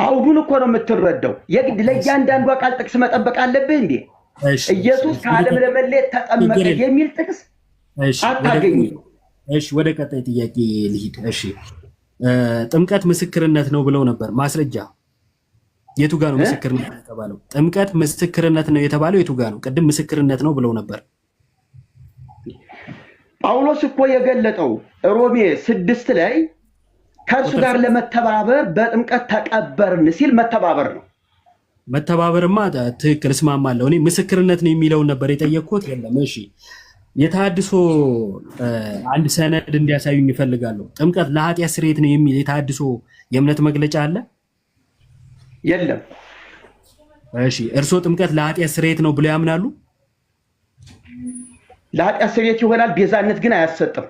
አውዱን እኮ ነው የምትረዳው። የግድ ለእያንዳንዷ ቃል ጥቅስ መጠበቅ አለብህ እንዴ? ኢየሱስ ከዓለም ለመለየት ተጠመቀ የሚል ጥቅስ አታገኝም። እሺ ወደ ቀጣይ ጥያቄ ልሂድ። እሺ ጥምቀት ምስክርነት ነው ብለው ነበር። ማስረጃ የቱ ጋር ነው ምስክርነት የተባለው? ጥምቀት ምስክርነት ነው የተባለው የቱ ጋር ነው? ቅድም ምስክርነት ነው ብለው ነበር። ጳውሎስ እኮ የገለጠው ሮሜ 6 ላይ ከእርሱ ጋር ለመተባበር በጥምቀት ተቀበርን ሲል መተባበር ነው። መተባበርማ ትክክል እስማማለሁ። እኔ ምስክርነት ነው የሚለውን ነበር የጠየቅኩት። የለም እሺ የተሐድሶ አንድ ሰነድ እንዲያሳዩኝ ይፈልጋለሁ። ጥምቀት ለኃጢአት ስርየት ነው የሚል የተሐድሶ የእምነት መግለጫ አለ? የለም። እሺ እርስዎ ጥምቀት ለኃጢአት ስርየት ነው ብለው ያምናሉ? ለኃጢአት ስርየት ይሆናል፣ ቤዛነት ግን አያሰጥም።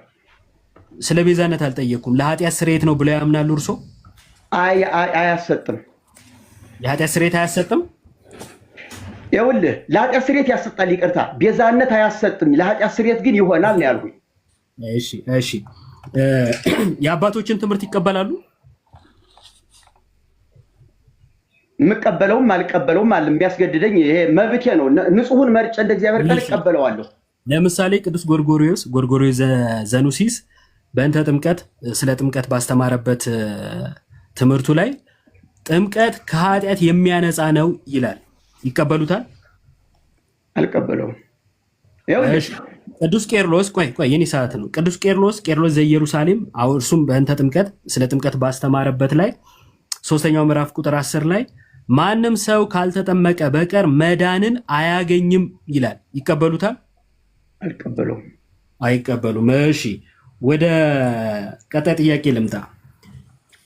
ስለ ቤዛነት አልጠየቅኩም። ለኃጢአት ስርየት ነው ብለው ያምናሉ እርስዎ? አያሰጥም። የኃጢአት ስርየት አያሰጥም? ይኸውልህ ለኃጢአት ስርየት ያሰጣል፣ ይቅርታ፣ ቤዛነት አያሰጥም። ለኃጢአት ስርየት ግን ይሆናል ነው ያልኩኝ። እሺ የአባቶችን ትምህርት ይቀበላሉ? የምቀበለውም አልቀበለውም አለ የሚያስገድደኝ ይሄ መብቴ ነው። ንጹሑን መርጬ እንደ እግዚአብሔር ቃል እቀበለዋለሁ። ለምሳሌ ቅዱስ ጎርጎርዮስ ዘኑሲስ በእንተ ጥምቀት ስለ ጥምቀት ባስተማረበት ትምህርቱ ላይ ጥምቀት ከኃጢአት የሚያነጻ ነው ይላል። ይቀበሉታል? አልቀበለውም። ቅዱስ ቄርሎስ ቆይ የኔ ሰዓት ነው። ቅዱስ ቄርሎስ ዘኢየሩሳሌም እርሱም በእንተ ጥምቀት ስለ ጥምቀት ባስተማረበት ላይ 3ኛው ምዕራፍ ቁጥር 10 ላይ ማንም ሰው ካልተጠመቀ በቀር መዳንን አያገኝም ይላል። ይቀበሉታል? አልቀበለውም። አይቀበሉም። እሺ ወደ ቀጣይ ጥያቄ ልምጣ።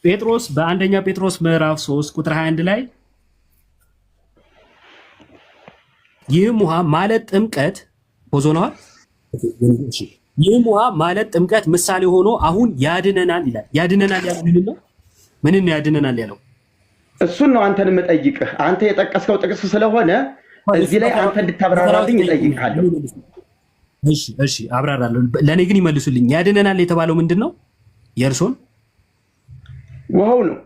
ጴጥሮስ በአንደኛ ጴጥሮስ ምዕራፍ 3 ቁጥር 21 ላይ ይህም ውሃ ማለት ጥምቀት ሆዞናል። ይህም ውሃ ማለት ጥምቀት ምሳሌ ሆኖ አሁን ያድነናል ይላል። ያድነናል ያለው ምንን ያድነናል ያለው? እሱን ነው አንተን የምጠይቅህ። አንተ የጠቀስከው ጥቅስ ስለሆነ እዚህ ላይ አንተ እንድታብራራልኝ እጠይቅሃለሁ። እሺ አብራራለሁ። ለእኔ ግን ይመልሱልኝ። ያድነናል የተባለው ምንድን ነው? የእርሶን ውሃው ነው።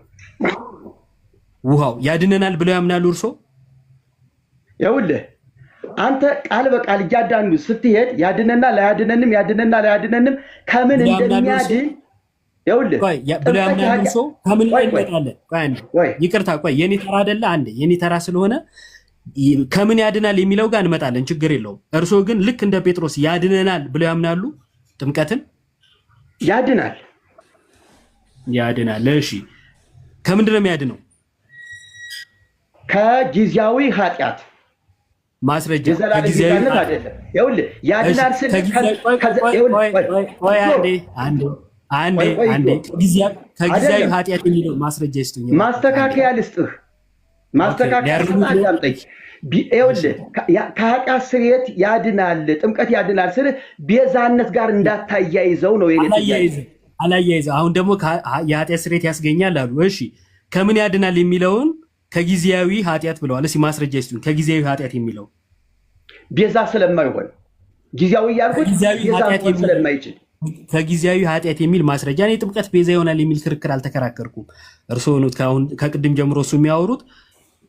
ውሃው ያድነናል ብለው ያምናሉ እርሶ? ይኸውልህ አንተ ቃል በቃል እያዳንዱ ስትሄድ ያድነናል አያድነንም ከምን እንደሚያድን ይኸውልህ ብለው ያምናሉ እርሶ? ከምን ላይ እንመጣለን? ይቅርታ የኔ ተራ አይደለ? አንዴ የኔ ተራ ስለሆነ ከምን ያድናል የሚለው ጋር እንመጣለን፣ ችግር የለውም። እርሶ ግን ልክ እንደ ጴጥሮስ ያድነናል ብለው ያምናሉ? ጥምቀትን ያድናል። እሺ ከምንድን ነው የሚያድነው? ከጊዜያዊ ኃጢአት ማስረጃ ከጊዜያዊነት አይደለም። ይኸውልህ ያድናል ስል ከጊዜያዊ ኃጢአት የሚለው ማስረጃ ይስጡኝ። ማስተካከያ ልስጥህ። አዳምጠኝ። ይኸውልህ ከኃጢአት ስርየት ያድናል፣ ጥምቀት ያድናል ስል ቤዛነት ጋር እንዳታያይዘው ነው የኔ ጥያቄ። አላያይዘው። አሁን ደግሞ የኃጢአት ስርየት ያስገኛል አሉ። እሺ ከምን ያድናል የሚለውን ከጊዜያዊ ኃጢአት ብለዋል። እስኪ ማስረጃ ይስጡኝ። ከጊዜያዊ ኃጢአት የሚለው ቤዛ ስለማይሆን ጊዜያዊ ያልኩት ቤዛ ስለማይችል ከጊዜያዊ ኃጢአት የሚል ማስረጃ። እኔ ጥምቀት ቤዛ ይሆናል የሚል ክርክር አልተከራከርኩም። እርስዎ ነው ከቅድም ጀምሮ እሱ የሚያወሩት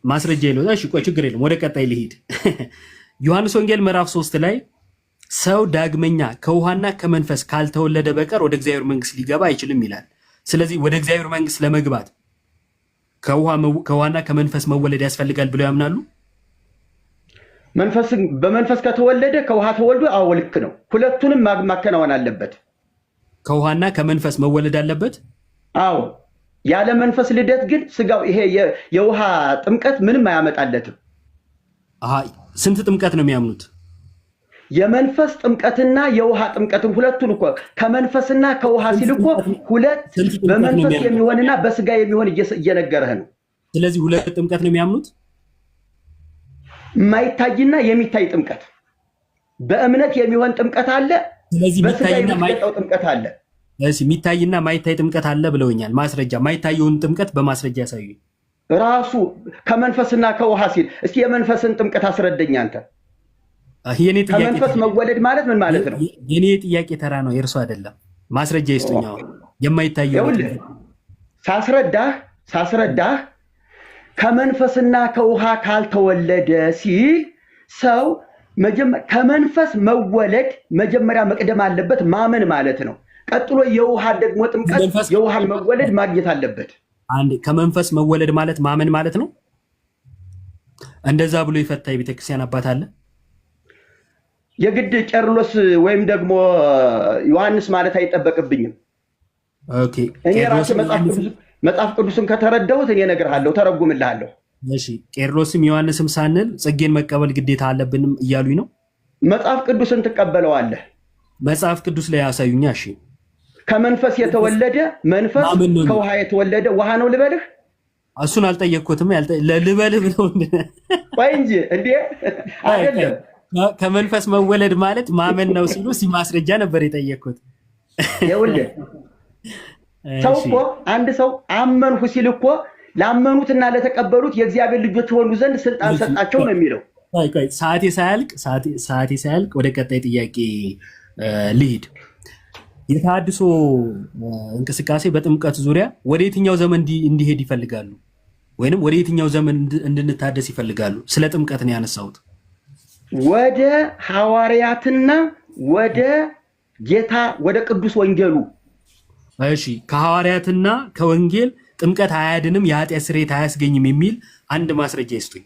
ማስረጃ የለው። እሺ ቆይ ችግር የለም፣ ወደ ቀጣይ ልሂድ። ዮሐንስ ወንጌል ምዕራፍ 3 ላይ ሰው ዳግመኛ ከውሃና ከመንፈስ ካልተወለደ በቀር ወደ እግዚአብሔር መንግስት ሊገባ አይችልም ይላል። ስለዚህ ወደ እግዚአብሔር መንግስት ለመግባት ከውሃና ከመንፈስ መወለድ ያስፈልጋል ብለው ያምናሉ? በመንፈስ ከተወለደ ከውሃ ተወልዶ አዎ ልክ ነው። ሁለቱንም ማከናወን አለበት። ከውሃና ከመንፈስ መወለድ አለበት። አዎ ያለ መንፈስ ልደት ግን ስጋው ይሄ የውሃ ጥምቀት ምንም አያመጣለትም። ስንት ጥምቀት ነው የሚያምኑት? የመንፈስ ጥምቀትና የውሃ ጥምቀትን ሁለቱን እኮ ከመንፈስና ከውሃ ሲል እኮ ሁለት በመንፈስ የሚሆንና በስጋ የሚሆን እየነገረህ ነው። ስለዚህ ሁለት ጥምቀት ነው የሚያምኑት። የማይታይና የሚታይ ጥምቀት፣ በእምነት የሚሆን ጥምቀት አለ፣ በስጋ የሚጠጣው ጥምቀት አለ። የሚታይና ማይታይ ጥምቀት አለ ብለውኛል። ማስረጃ ማይታየውን ጥምቀት በማስረጃ ያሳዩ። ራሱ ከመንፈስና ከውሃ ሲል እስኪ የመንፈስን ጥምቀት አስረደኝ አንተ። ከመንፈስ መወለድ ማለት ምን ማለት ነው? የኔ ጥያቄ ተራ ነው፣ የእርሱ አይደለም። ማስረጃ ይስጡኛው። የማይታየው ሳስረዳህ ከመንፈስና ከውሃ ካልተወለደ ሲል ሰው ከመንፈስ መወለድ መጀመሪያ መቅደም አለበት፣ ማመን ማለት ነው። ቀጥሎ የውሃ ደግሞ ጥምቀት የውሃን መወለድ ማግኘት አለበት። አንድ ከመንፈስ መወለድ ማለት ማመን ማለት ነው። እንደዛ ብሎ የፈታ የቤተክርስቲያን አባት አለ? የግድ ቄርሎስ ወይም ደግሞ ዮሐንስ ማለት አይጠበቅብኝም። ኦኬ እኔ ራሴ መጽሐፍ ቅዱስን ከተረዳሁት እኔ እነግርሃለሁ፣ ተረጉምልሃለሁ። እሺ ቄርሎስም ዮሐንስም ሳንል ጽጌን መቀበል ግዴታ አለብንም እያሉኝ ነው። መጽሐፍ ቅዱስን ትቀበለዋለህ? መጽሐፍ ቅዱስ ላይ ያሳዩኛ። እሺ ከመንፈስ የተወለደ መንፈስ፣ ከውሃ የተወለደ ውሃ ነው ልበልህ? እሱን አልጠየቅኩትም። ልበልህ ብለው ቆይ እንጂ እንዴ አይደለም። ከመንፈስ መወለድ ማለት ማመን ነው ሲሉ ማስረጃ ነበር የጠየቅኩት። ይኸውልህ ሰው እኮ አንድ ሰው አመንሁ ሲል እኮ ላመኑትና ለተቀበሉት የእግዚአብሔር ልጆች ሆኑ ዘንድ ስልጣን ሰጣቸው ነው የሚለው። ሰዓቴ ሳያልቅ ወደ ቀጣይ ጥያቄ ልሂድ። የተሐድሶ እንቅስቃሴ በጥምቀት ዙሪያ ወደ የትኛው ዘመን እንዲሄድ ይፈልጋሉ? ወይንም ወደ የትኛው ዘመን እንድንታደስ ይፈልጋሉ? ስለ ጥምቀት ነው ያነሳሁት። ወደ ሐዋርያትና ወደ ጌታ ወደ ቅዱስ ወንጌሉ። እሺ ከሐዋርያትና ከወንጌል ጥምቀት አያድንም፣ የኃጢአት ስርየት አያስገኝም የሚል አንድ ማስረጃ ይስጡኝ።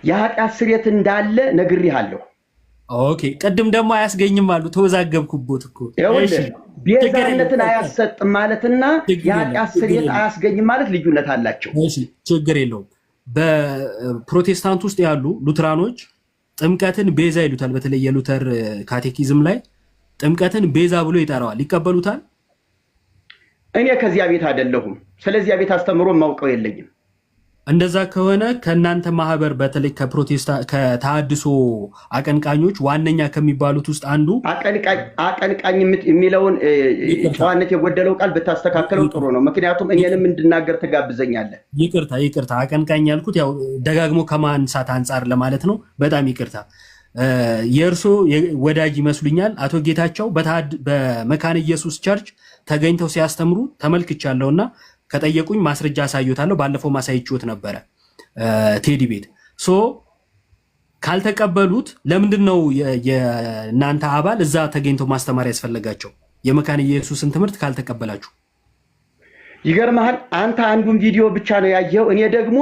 የኃጢአት ስርየት እንዳለ ነግሬሃለሁ። ኦኬ ቅድም ደግሞ አያስገኝም አሉ። ተወዛገብኩቦት እኮ። ቤዛነትን አያሰጥም ማለትና የኃጢአት ስርየት አያስገኝም ማለት ልዩነት አላቸው። እሺ ችግር የለውም። በፕሮቴስታንት ውስጥ ያሉ ሉትራኖች ጥምቀትን ቤዛ ይሉታል። በተለይ የሉተር ካቴኪዝም ላይ ጥምቀትን ቤዛ ብሎ ይጠራዋል። ይቀበሉታል? እኔ ከዚያ ቤት አይደለሁም። ስለዚያ ቤት አስተምሮ ማውቀው የለኝም። እንደዛ ከሆነ ከእናንተ ማህበር በተለይ ከተሐድሶ አቀንቃኞች ዋነኛ ከሚባሉት ውስጥ አንዱ አቀንቃኝ የሚለውን ጨዋነት የጎደለው ቃል ብታስተካከለው ጥሩ ነው። ምክንያቱም እኔንም እንድናገር ትጋብዘኛለህ። ይቅርታ አቀንቃኝ ያልኩት ያው ደጋግሞ ከማንሳት አንጻር ለማለት ነው። በጣም ይቅርታ። የእርሶ ወዳጅ ይመስሉኛል አቶ ጌታቸው በመካነ ኢየሱስ ቸርች ተገኝተው ሲያስተምሩ ተመልክቻለሁና ከጠየቁኝ ማስረጃ አሳዩታለሁ። ባለፈው ማሳይችሁት ነበረ ቴዲ ቤት። ካልተቀበሉት ለምንድን ነው የእናንተ አባል እዛ ተገኝተው ማስተማር ያስፈለጋቸው? የመካነ ኢየሱስን ትምህርት ካልተቀበላችሁ። ይገርምሃል፣ አንተ አንዱን ቪዲዮ ብቻ ነው ያየኸው። እኔ ደግሞ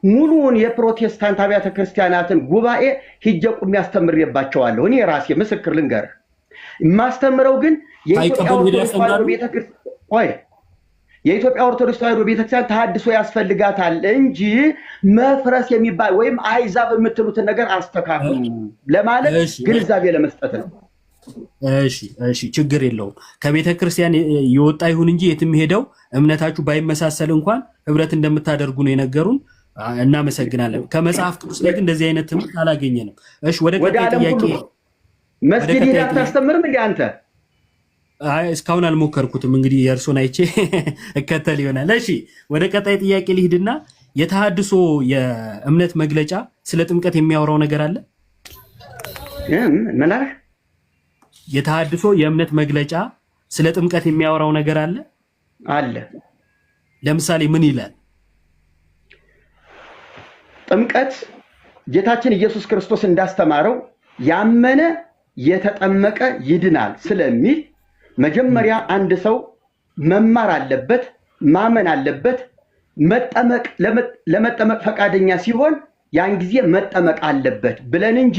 ሙሉውን የፕሮቴስታንት አብያተ ክርስቲያናትን ጉባኤ ሂጄ ቁሜ አስተምሬባቸዋለሁ። እኔ ራሴ ምስክር ልንገርህ። የማስተምረው ግን የኢትዮጵያ ኦርቶዶክስ ተዋሕዶ ቤተክርስቲያን ተሐድሶ ያስፈልጋታል እንጂ መፍረስ የሚባል ወይም አይዛብ የምትሉትን ነገር አስተካክሉ ለማለት ግንዛቤ ለመስጠት ነው። እሺ ችግር የለውም። ከቤተ ክርስቲያን የወጣ ይሁን እንጂ የትም ሄደው እምነታችሁ ባይመሳሰል እንኳን ህብረት እንደምታደርጉ ነው የነገሩን። እናመሰግናለን። ከመጽሐፍ ቅዱስ ላይ ግን እንደዚህ አይነት ትምህርት አላገኘንም። እሺ ወደ ቀጣይ ጥያቄ። መስጊድ ሄደህ አታስተምርም እንዴ አንተ? አይ እስካሁን አልሞከርኩትም። እንግዲህ የእርሶን አይቼ እከተል ይሆናል። እሺ ወደ ቀጣይ ጥያቄ ልሂድና የተሐድሶ የእምነት መግለጫ ስለ ጥምቀት የሚያወራው ነገር አለ? ምን አለ? የተሐድሶ የእምነት መግለጫ ስለ ጥምቀት የሚያወራው ነገር አለ? አለ። ለምሳሌ ምን ይላል? ጥምቀት ጌታችን ኢየሱስ ክርስቶስ እንዳስተማረው ያመነ የተጠመቀ ይድናል ስለሚል መጀመሪያ አንድ ሰው መማር አለበት፣ ማመን አለበት። መጠመቅ ለመጠመቅ ፈቃደኛ ሲሆን ያን ጊዜ መጠመቅ አለበት ብለን እንጂ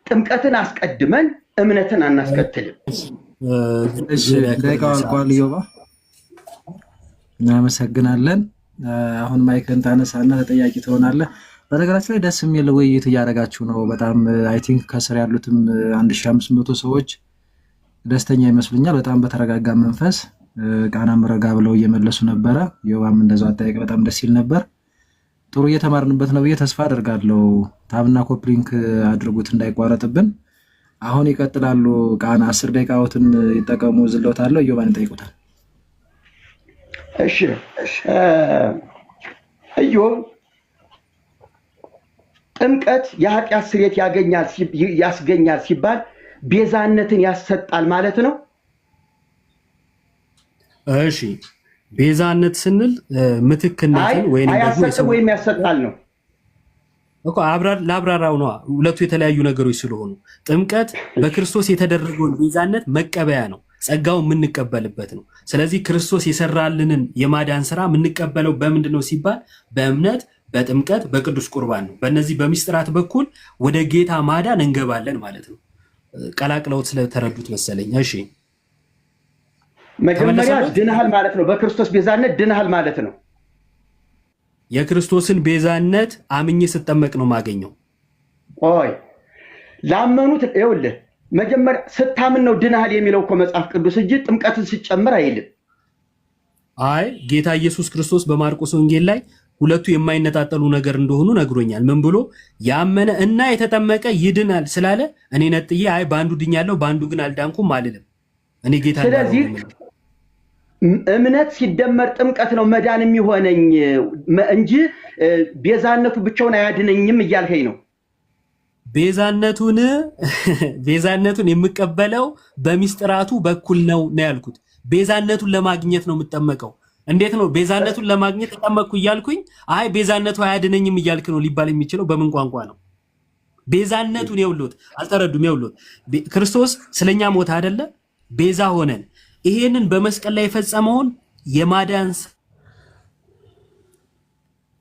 ጥምቀትን አስቀድመን እምነትን አናስከትልም። እሺ ደቂቃው አልቋል። ዮባ እናመሰግናለን። አሁን ማይክን ታነሳና ተጠያቂ ትሆናለህ። በነገራችን ላይ ደስ የሚል ውይይት እያደረጋችሁ ነው። በጣም አይ ቲንክ ከስር ያሉትም 1500 ሰዎች ደስተኛ ይመስሉኛል። በጣም በተረጋጋ መንፈስ ቃናም ረጋ ብለው እየመለሱ ነበረ። ዮባም እንደዛው አጠያየቅ በጣም ደስ ይል ነበር። ጥሩ እየተማርንበት ነው ብዬ ተስፋ አደርጋለሁ። ታብና ኮፕሊንክ አድርጉት እንዳይቋረጥብን። አሁን ይቀጥላሉ። ቃና 10 ደቂቃዎትን ይጠቀሙ። ዝለውታለሁ። ዮባን ይጠይቁታል። እሺ ኢዮብ ጥምቀት የኃጢአት ስርየት ያስገኛል ሲባል ቤዛነትን ያሰጣል ማለት ነው? እሺ ቤዛነት ስንል ምትክነትን ወይም ያሰጣል ነው እኮ ለአብራራው ነው። ሁለቱ የተለያዩ ነገሮች ስለሆኑ ጥምቀት በክርስቶስ የተደረገውን ቤዛነት መቀበያ ነው፣ ጸጋው የምንቀበልበት ነው። ስለዚህ ክርስቶስ የሰራልንን የማዳን ስራ የምንቀበለው በምንድን ነው ሲባል በእምነት፣ በጥምቀት፣ በቅዱስ ቁርባን ነው። በእነዚህ በሚስጥራት በኩል ወደ ጌታ ማዳን እንገባለን ማለት ነው። ቀላቅለውት ስለተረዱት መሰለኝ። እሺ መጀመሪያ ድነሃል ማለት ነው። በክርስቶስ ቤዛነት ድነሃል ማለት ነው። የክርስቶስን ቤዛነት አምኜ ስጠመቅ ነው ማገኘው። ቆይ ላመኑት ይኸውልህ፣ መጀመሪያ ስታምን ነው ድነሃል የሚለው እኮ መጽሐፍ ቅዱስ እንጂ ጥምቀትን ሲጨምር አይልም። አይ ጌታ ኢየሱስ ክርስቶስ በማርቆስ ወንጌል ላይ ሁለቱ የማይነጣጠሉ ነገር እንደሆኑ ነግሮኛል። ምን ብሎ ያመነ እና የተጠመቀ ይድናል ስላለ እኔ ነጥዬ አይ በአንዱ ድኛለሁ በአንዱ ግን አልዳንኩም አልልም። እኔ ጌታ ስለዚህ እምነት ሲደመር ጥምቀት ነው መዳን የሚሆነኝ እንጂ ቤዛነቱ ብቻውን አያድነኝም እያልከኝ ነው። ቤዛነቱን የምቀበለው በሚስጥራቱ በኩል ነው ያልኩት። ቤዛነቱን ለማግኘት ነው የምጠመቀው። እንዴት ነው ቤዛነቱን ለማግኘት ተጠመቅኩ እያልኩኝ አይ ቤዛነቱ አያድነኝም እያልክ ነው ሊባል የሚችለው? በምን ቋንቋ ነው? ቤዛነቱን የውሎት አልተረዱም። የውሎት ክርስቶስ ስለኛ ሞተ አይደለ? ቤዛ ሆነን ይሄንን በመስቀል ላይ የፈጸመውን የማዳን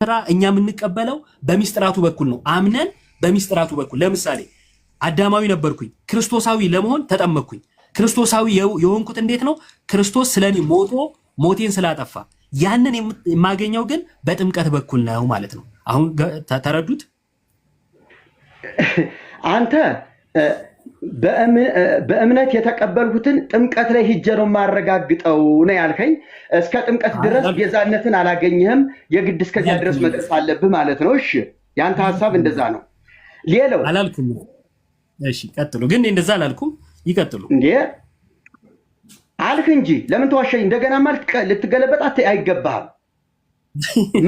ስራ እኛ የምንቀበለው በሚስጥራቱ በኩል ነው። አምነን በሚስጥራቱ በኩል ለምሳሌ አዳማዊ ነበርኩኝ፣ ክርስቶሳዊ ለመሆን ተጠመቅኩኝ። ክርስቶሳዊ የሆንኩት እንዴት ነው? ክርስቶስ ስለኔ ሞቶ ሞቴን ስላጠፋ ያንን የማገኘው ግን በጥምቀት በኩል ነው ማለት ነው። አሁን ተረዱት? አንተ በእምነት የተቀበልኩትን ጥምቀት ላይ ሂጄ ነው የማረጋግጠው ነው ያልከኝ። እስከ ጥምቀት ድረስ ቤዛነትን አላገኘህም፣ የግድ እስከዚያ ድረስ መድረስ አለብህ ማለት ነው። እሺ ያንተ ሀሳብ እንደዛ ነው። ሌላው አላልኩም። እሺ ቀጥሉ። ግን እንደዛ አላልኩም። ይቀጥሉ እንዴ አልክ እንጂ ለምን ተዋሸኝ? እንደገና ማለት ልትገለበጣት አይገባህም።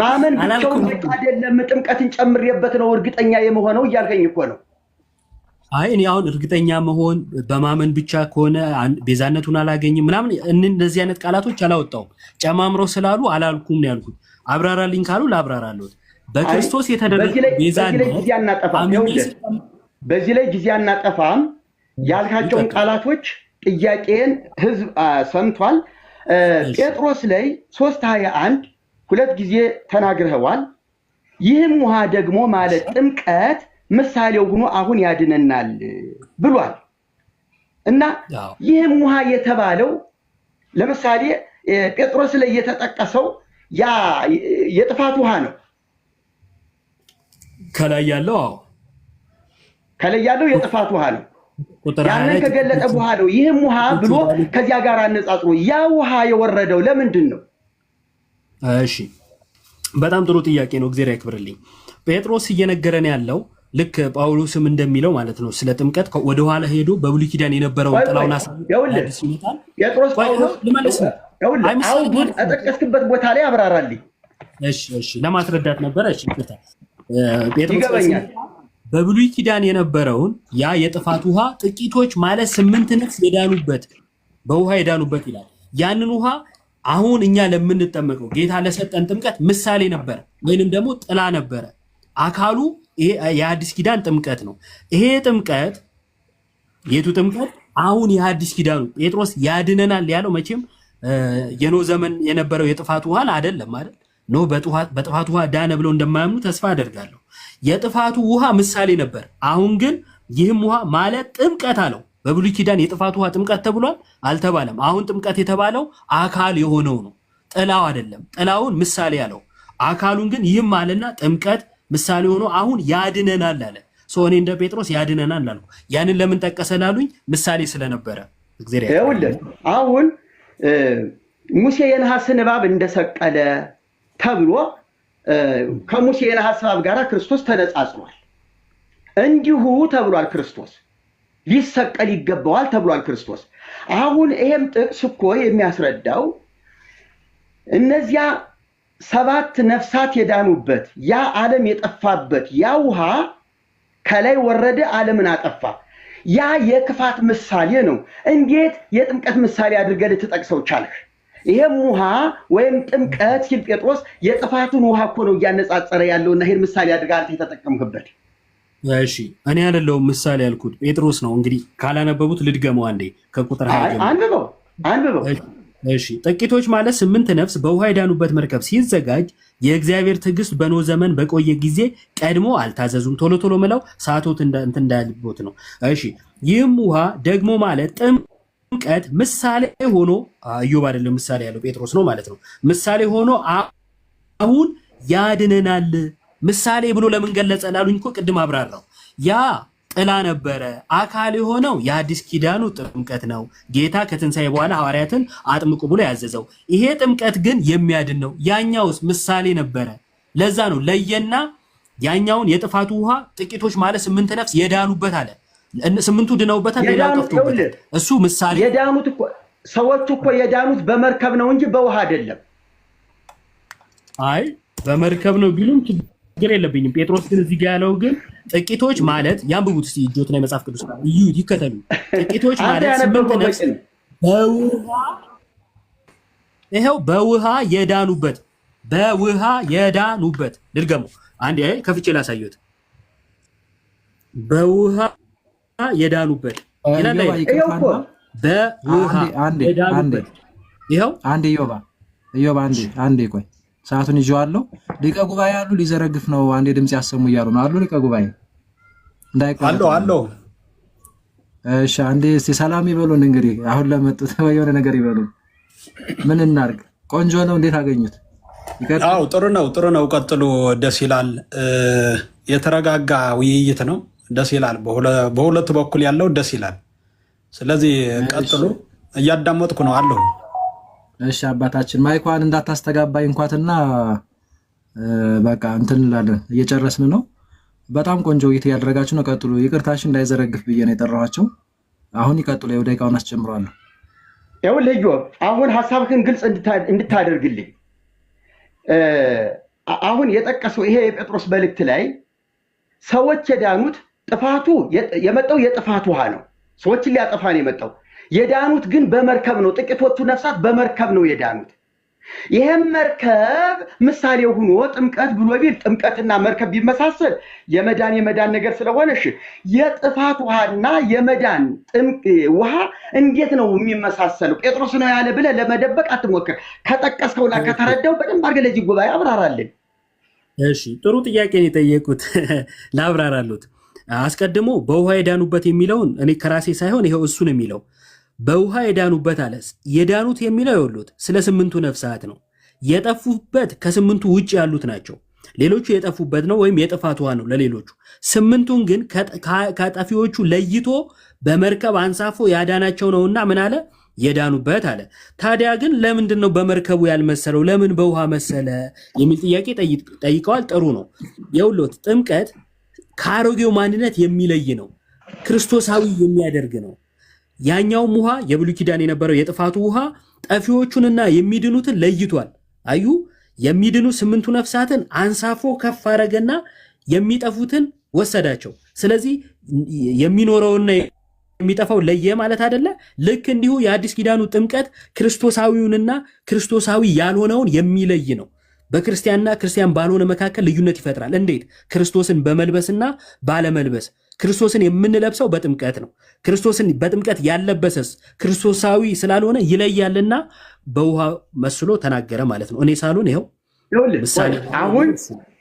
ማመን ብቻውን አይደለም፣ ጥምቀትን ጨምሬበት ነው እርግጠኛ የመሆነው እያልከኝ እኮ ነው። አይ እኔ አሁን እርግጠኛ መሆን በማመን ብቻ ከሆነ ቤዛነቱን አላገኝም ምናምን እንደዚህ አይነት ቃላቶች አላወጣውም። ጨማምሮ ስላሉ አላልኩም ነው ያልኩት። አብራራልኝ ካሉ ላብራራለሁ። በክርስቶስ የተደረገ ቤዛነት በዚህ ላይ ጊዜ አናጠፋም ያልካቸውን ቃላቶች ጥያቄን ህዝብ ሰምቷል። ጴጥሮስ ላይ 3:21 ሁለት ጊዜ ተናግረዋል። ይህም ውሃ ደግሞ ማለት ጥምቀት ምሳሌው ሆኖ አሁን ያድነናል ብሏል። እና ይህም ውሃ የተባለው ለምሳሌ ጴጥሮስ ላይ የተጠቀሰው ያ የጥፋት ውሃ ነው። ከላይ ያለው የጥፋት ውሃ ነው። ያንን ከገለጠ በኋላ ነው ይህም ውሃ ብሎ ከዚያ ጋር አነጻጽሮ ያ ውሃ የወረደው ለምንድን ነው? እሺ በጣም ጥሩ ጥያቄ ነው። እግዚአብሔር ያክብርልኝ። ጴጥሮስ እየነገረን ያለው ልክ ጳውሎስም እንደሚለው ማለት ነው ስለ ጥምቀት ወደ ኋላ ሄዶ በብሉይ ኪዳን የነበረውን ጥላውን ጴጥሮስ ጳውሎስ አሁን አጠቀስክበት ቦታ ላይ አብራራልኝ። እሺ ለማስረዳት ነበረ። እሺ ጴጥሮስ በብሉይ ኪዳን የነበረውን ያ የጥፋት ውሃ ጥቂቶች ማለት 8 ነፍስ የዳኑበት በውሃ የዳኑበት ይላል። ያንን ውሃ አሁን እኛ ለምንጠመቀው ጌታ ለሰጠን ጥምቀት ምሳሌ ነበር ወይንም ደግሞ ጥላ ነበረ። አካሉ ይሄ የአዲስ ኪዳን ጥምቀት ነው። ይሄ ጥምቀት የቱ ጥምቀት? አሁን የአዲስ ኪዳኑ ጴጥሮስ ያድነናል ያለው መቼም የኖህ ዘመን የነበረው የጥፋት ውሃ አይደለም አይደል? ኖህ በጥፋት ውሃ ዳነ ብለው እንደማያምኑ ተስፋ አደርጋለሁ። የጥፋቱ ውሃ ምሳሌ ነበር። አሁን ግን ይህም ውሃ ማለት ጥምቀት አለው። በብሉይ ኪዳን የጥፋት ውሃ ጥምቀት ተብሏል አልተባለም። አሁን ጥምቀት የተባለው አካል የሆነው ነው፣ ጥላው አይደለም። ጥላውን ምሳሌ ያለው አካሉን ግን ይህም አለና ጥምቀት ምሳሌ ሆኖ አሁን ያድነናል አለ። እኔ እንደ ጴጥሮስ ያድነናል አልኩ። ያንን ለምን ጠቀሰ ላሉኝ ምሳሌ ስለነበረ እግዚአብሔር አሁን ሙሴ የነሐስን እባብ እንደሰቀለ ተብሎ ከሙሴ የነሐስ እባብ ጋር ክርስቶስ ተነጻጽሯል። እንዲሁ ተብሏል። ክርስቶስ ሊሰቀል ይገባዋል ተብሏል። ክርስቶስ አሁን ይሄም ጥቅስ እኮ የሚያስረዳው እነዚያ 7 ነፍሳት የዳኑበት ያ ዓለም የጠፋበት ያ ውሃ ከላይ ወረደ፣ ዓለምን አጠፋ። ያ የክፋት ምሳሌ ነው። እንዴት የጥምቀት ምሳሌ አድርገህ ልትጠቅሰው ቻልህ? ይሄም ውሃ ወይም ጥምቀት ሲል ጴጥሮስ የጥፋቱን ውሃ እኮ ነው እያነጻጸረ ያለውና ይሄን ምሳሌ አድርገህ አንተ የተጠቀምክበት። እሺ እኔ አይደለሁም ምሳሌ ያልኩት ጴጥሮስ ነው። እንግዲህ ካላነበቡት ልድገመው አንዴ ከቁጥር 20 አንብበው። እሺ ጥቂቶች ማለት 8 ነፍስ በውሃ የዳኑበት መርከብ ሲዘጋጅ የእግዚአብሔር ትዕግስት በኖህ ዘመን በቆየ ጊዜ ቀድሞ አልታዘዙም። ቶሎ ምለው ሰዓቶት እንዳልቦት ነው። እሺ ይህም ውሃ ደግሞ ማለት ጥምቀት ምሳሌ ሆኖ ኢዮብ አይደለም ምሳሌ ያለው ጴጥሮስ ነው ማለት ነው። ምሳሌ ሆኖ አሁን ያድነናል። ምሳሌ ብሎ ለምን ገለጸ ላሉኝ እኮ ቅድም አብራራው። ያ ጥላ ነበረ። አካል የሆነው የአዲስ ኪዳኑ ጥምቀት ነው። ጌታ ከትንሣኤ በኋላ ሐዋርያትን አጥምቁ ብሎ ያዘዘው። ይሄ ጥምቀት ግን የሚያድን ነው። ያኛውስ ምሳሌ ነበረ። ለዛ ነው ለየና ያኛውን የጥፋቱ ውሃ ጥቂቶች ማለት 8 ነፍስ የዳኑበት አለ። 8ቱ ድነውበታል፣ ሌላው ጠፍቶበታል። እሱ ምሳሌ የዳኑት እኮ ሰዎቹ እኮ የዳኑት በመርከብ ነው እንጂ በውሃ አይደለም። አይ በመርከብ ነው ቢሉም ችግር የለብኝም። ጴጥሮስ ግን እዚህ ጋር ያለው ግን ጥቂቶች ማለት ያንብቡት እስቲ እጆት ላይ መጽሐፍ ቅዱስ እዩ ይከተሉ። ጥቂቶች ማለት 8 ነፍስ በውሃ የዳኑበት ልድገመው አንዴ ከፍቼ ላሳየሁት። በውሃ የዳኑበት ይላል። በውሃ የዳኑበት ይኸው አንዴ ኢዮባ አንዴ ቆይ ሰዓቱን ይዤዋለሁ። ሊቀ ጉባኤ አሉ ሊዘረግፍ ነው። አንዴ ድምጽ ያሰሙ እያሉ ነው አሉ። ሊቀ ጉባኤ አለው። እሺ አንዴ እስቲ ሰላም ይበሉን። እንግዲህ አሁን ለመጡት የሆነ ነገር ይበሉን። ምን እናርግ? ቆንጆ ነው። እንዴት አገኙት? አዎ ጥሩ ነው። ቀጥሉ። ደስ ይላል። የተረጋጋ ውይይት ነው። ደስ ይላል። በሁለቱ በኩል ያለው ደስ ይላል። ስለዚህ ቀጥሉ። እያዳመጥኩ ነው አለሁ። እሺ አባታችን ማይኳን እንዳታስተጋባይ እንኳትና በቃ እንትን እንላለን። እየጨረስን ነው። በጣም ቆንጆ ውይይት ያደረጋችሁ ነው። ቀጥሉ። ይቅርታችን እንዳይዘረግፍ ብዬ ነው የጠራኋቸው። አሁን ይቀጥሉ። ደቂቃውን አስጨምሯለሁ። ይኸውልህ ኢዮብ አሁን ሀሳብህን ግልጽ እንድታደርግልኝ አሁን የጠቀሰው ይሄ የጴጥሮስ መልእክት ላይ ሰዎች የዳኑት ጥፋቱ የመጣው የጥፋት ውሃ ነው። ሰዎችን ሊያጠፋ ነው የመጣው። የዳኑት ግን በመርከብ ነው። ጥቂቶቹ ነፍሳት በመርከብ ነው የዳኑት። ይሄም መርከብ ምሳሌ ሆኖ ጥምቀት ብሎ ቢል ጥምቀትና መርከብ ቢመሳሰል የመዳን ነገር ስለሆነ እሺ፣ የጥፋት ውሃና የመዳን ውሃ እንዴት ነው የሚመሳሰለው? ጴጥሮስ ነው ያለ ብለህ ለመደበቅ አትሞክር። ከጠቀስከውና ከተረዳው በደንብ አድርገህ ለዚህ ጉባኤ አብራራልን። እሺ ጥሩ ጥያቄ ነው የጠየቁት። ላብራራሉት። አስቀድሞ በውሃ የዳኑበት የሚለውን እኔ ከራሴ ሳይሆን ይኸው እሱ ነው የሚለው። በውሃ የዳኑበት አለ። የዳኑት የሚለው ይኸውልዎት ስለ 8ቱ ነፍሳት ነው። የጠፉበት ከ8ቱ ውጭ ያሉት ናቸው። ሌሎቹ የጠፉበት ነው ወይም የጥፋት ውሃ ነው ለሌሎቹ። 8ቱን ግን ከጠፊዎቹ ለይቶ በመርከብ አንሳፎ ያዳናቸው ነውና ምን አለ? የዳኑበት አለ። ታዲያ ግን ለምንድን ነው በመርከቡ ያልመሰለው? ለምን በውሃ መሰለ የሚል ጥያቄ ጠይቀዋል። ጥሩ ነው። የውሎት ጥምቀት ከአሮጌው ማንነት የሚለይ ነው፣ ክርስቶሳዊ የሚያደርግ ነው። ያኛውም ውሃ የብሉይ ኪዳን የነበረው የጥፋቱ ውሃ ጠፊዎቹንና የሚድኑትን ለይቷል። አዩ የሚድኑ 8ቱ ነፍሳትን አንሳፎ ከፍ አረገና የሚጠፉትን ወሰዳቸው። ስለዚህ የሚኖረውና የሚጠፋው ለየ ማለት አይደለ? ልክ እንዲሁ የአዲስ ኪዳኑ ጥምቀት ክርስቶሳዊውንና ክርስቶሳዊ ያልሆነውን የሚለይ ነው። በክርስቲያንና ክርስቲያን ባልሆነ መካከል ልዩነት ይፈጥራል። እንዴት? ክርስቶስን በመልበስና ባለመልበስ። ክርስቶስን የምንለብሰው በጥምቀት ነው። ክርስቶስን በጥምቀት ያለበሰስ ክርስቶሳዊ ስላልሆነ ይለያልና በውሃ መስሎ ተናገረ ማለት ነው። እኔ ሳሉን ይኸው ምሳሌ አሁን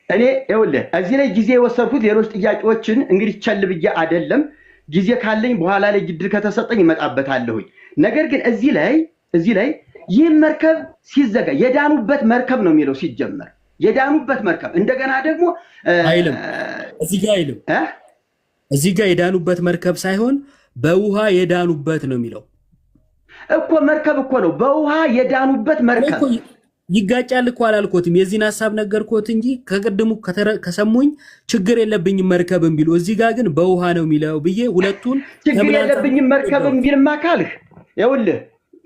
እኔ ይኸውልህ እዚህ ላይ ጊዜ የወሰድኩት ሌሎች ጥያቄዎችን እንግዲህ ቸል ብዬ አይደለም። ጊዜ ካለኝ በኋላ ላይ ግድል ከተሰጠኝ ይመጣበታለሁኝ። ነገር ግን እዚህ ላይ ይህ መርከብ ሲዘጋ የዳኑበት መርከብ ነው የሚለው ሲጀመር የዳኑበት መርከብ እንደገና ደግሞ አይልም። እዚህ ጋር የዳኑበት መርከብ ሳይሆን በውሃ የዳኑበት ነው የሚለው እኮ መርከብ እኮ ነው። በውሃ የዳኑበት መርከብ ይጋጫል እኮ አላልኮትም። የዚህን ሀሳብ ነገርኮት እንጂ ከቅድሙ ከሰሙኝ ችግር የለብኝም መርከብም ቢሉ እዚህ ጋር ግን በውሃ ነው የሚለው ብዬ ሁለቱን ችግር የለብኝም መርከብም ቢልማ ካልህ ይኸውልህ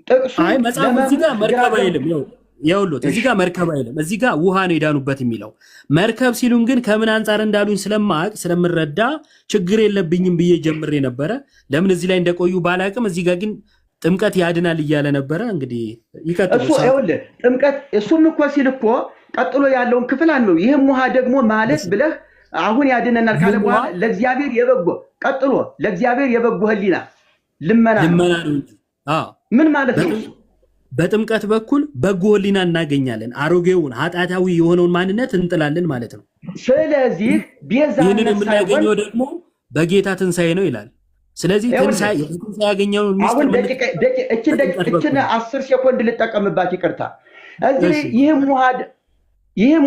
ጥቅሱ አይ መጽሐፍ እዚህ ጋር መርከብ አይልም። ይኸውልህ እዚህ ጋር መርከብ አይልም። እዚህ ጋር ውሃ ነው የዳኑበት የሚለው። መርከብ ሲሉን ግን ከምን አንጻር እንዳሉኝ ስለምረዳ ችግር የለብኝም ብዬ ጀምሬ ነበረ። ለምን እዚህ ላይ እንደቆዩ ባላቅም እዚህ ጋር ግን ጥምቀት ያድናል እያለ ነበረ። እንግዲህ ይቀጥሉ። እሱ ይኸውልህ ጥምቀት እሱም እኮ ሲል እኮ ቀጥሎ ያለውን ክፍል አንብብ። ይህም ውሃ ደግሞ ማለት ብለህ አሁን ያድነናል ካለ በኋላ ለእግዚአብሔር የበጎ ቀጥሎ ለእግዚአብሔር የበጎ ህሊና ልመና ነው። ምን ማለት ነው? በጥምቀት በኩል በጎ ህሊና እናገኛለን። አሮጌውን ኃጢአታዊ የሆነውን ማንነት እንጥላለን ማለት ነው። ስለዚህ ይህንን የምናገኘው ደግሞ በጌታ ትንሣኤ ነው ይላል። ስለዚህ ትንሣኤ ያገኘው አሁን እችን 10 ሴኮንድ ልጠቀምባት ይቅርታ። እዚህ ይህም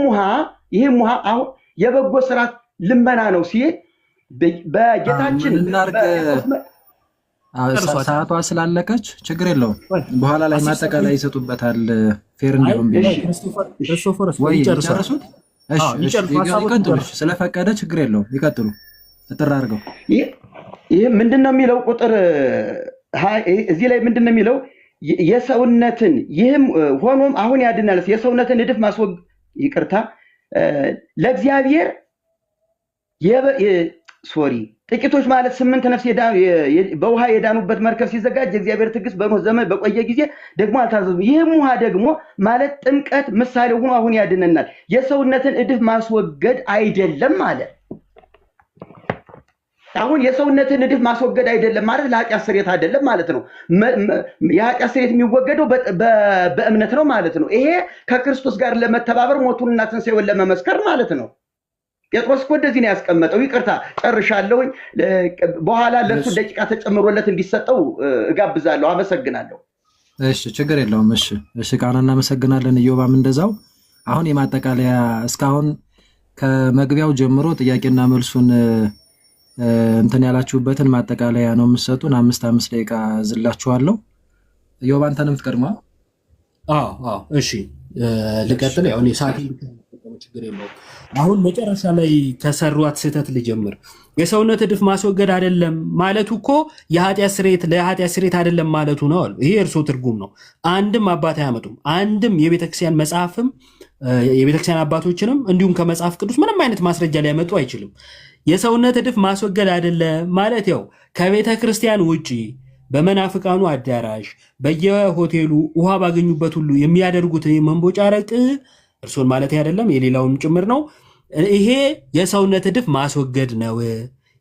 ውሃ አሁን የበጎ ስራት ልመና ነው ሲል በጌታችን ሰዓቷ ስላለቀች ችግር የለውም። በኋላ ላይ ማጠቃላይ ይሰጡበታል። ፌር እንዲሆን ወይ ጨርሱት። ይቀጥሉ። ስለፈቀደ ችግር የለውም። ይቀጥሉ። እጥር አድርገው። ይህ ምንድን ነው የሚለው ቁጥር እዚህ ላይ ምንድን ነው የሚለው? የሰውነትን ይህም ሆኖም አሁን ያድናል የሰውነትን እድፍ ይቅርታ ለእግዚአብሔር ጥቂቶች ማለት 8 ነፍስ በውሃ የዳኑበት መርከብ ሲዘጋጅ የእግዚአብሔር ትዕግስት በኖህ ዘመን በቆየ ጊዜ ደግሞ አልታዘዙም። ይህም ውሃ ደግሞ ማለት ጥምቀት ምሳሌ ሆኖ አሁን ያድነናል የሰውነትን እድፍ ማስወገድ አይደለም ማለት። አሁን የሰውነትን እድፍ ማስወገድ አይደለም ማለት ለኃጢአት ስርየት አይደለም ማለት ነው። የኃጢአት ስርየት የሚወገደው በእምነት ነው ማለት ነው። ይሄ ከክርስቶስ ጋር ለመተባበር ሞቱንና ትንሣኤውን ለመመስከር ማለት ነው። ጴጥሮስ እኮ እንደዚህ ነው ያስቀመጠው። ይቅርታ ጨርሻለሁኝ። በኋላ ለሱ ደቂቃ ተጨምሮለት እንዲሰጠው እጋብዛለሁ። አመሰግናለሁ። እሺ ችግር የለውም። እሺ ቃና እናመሰግናለን። ኢዮባም እንደዛው። አሁን የማጠቃለያ እስካሁን ከመግቢያው ጀምሮ ጥያቄና መልሱን እንትን ያላችሁበትን ማጠቃለያ ነው የምትሰጡን። 5 ደቂቃ ዝላችኋለሁ። ኢዮብ አንተንም ትቀድማ። እሺ ልቀጥል። ያው እኔ ሰዓቴን ችግር የለውም። አሁን መጨረሻ ላይ ከሰሯት ስህተት ልጀምር። የሰውነት እድፍ ማስወገድ አይደለም ማለቱ እኮ ለኃጢአት ስርየት አይደለም ማለቱ ነው አሉ። ይሄ የእርሶ ትርጉም ነው። አንድም አባት አያመጡም። አንድም የቤተክርስቲያን መጽሐፍም የቤተክርስቲያን አባቶችንም እንዲሁም ከመጽሐፍ ቅዱስ ምንም አይነት ማስረጃ ሊያመጡ አይችልም። የሰውነት እድፍ ማስወገድ አይደለም ማለት ያው ከቤተ ክርስቲያን ውጪ በመናፍቃኑ አዳራሽ በየሆቴሉ ውሃ ባገኙበት ሁሉ የሚያደርጉት መንቦጫረቅ እርሶን ማለት አይደለም የሌላውም ጭምር ነው። ይሄ የሰውነት እድፍ ማስወገድ ነው።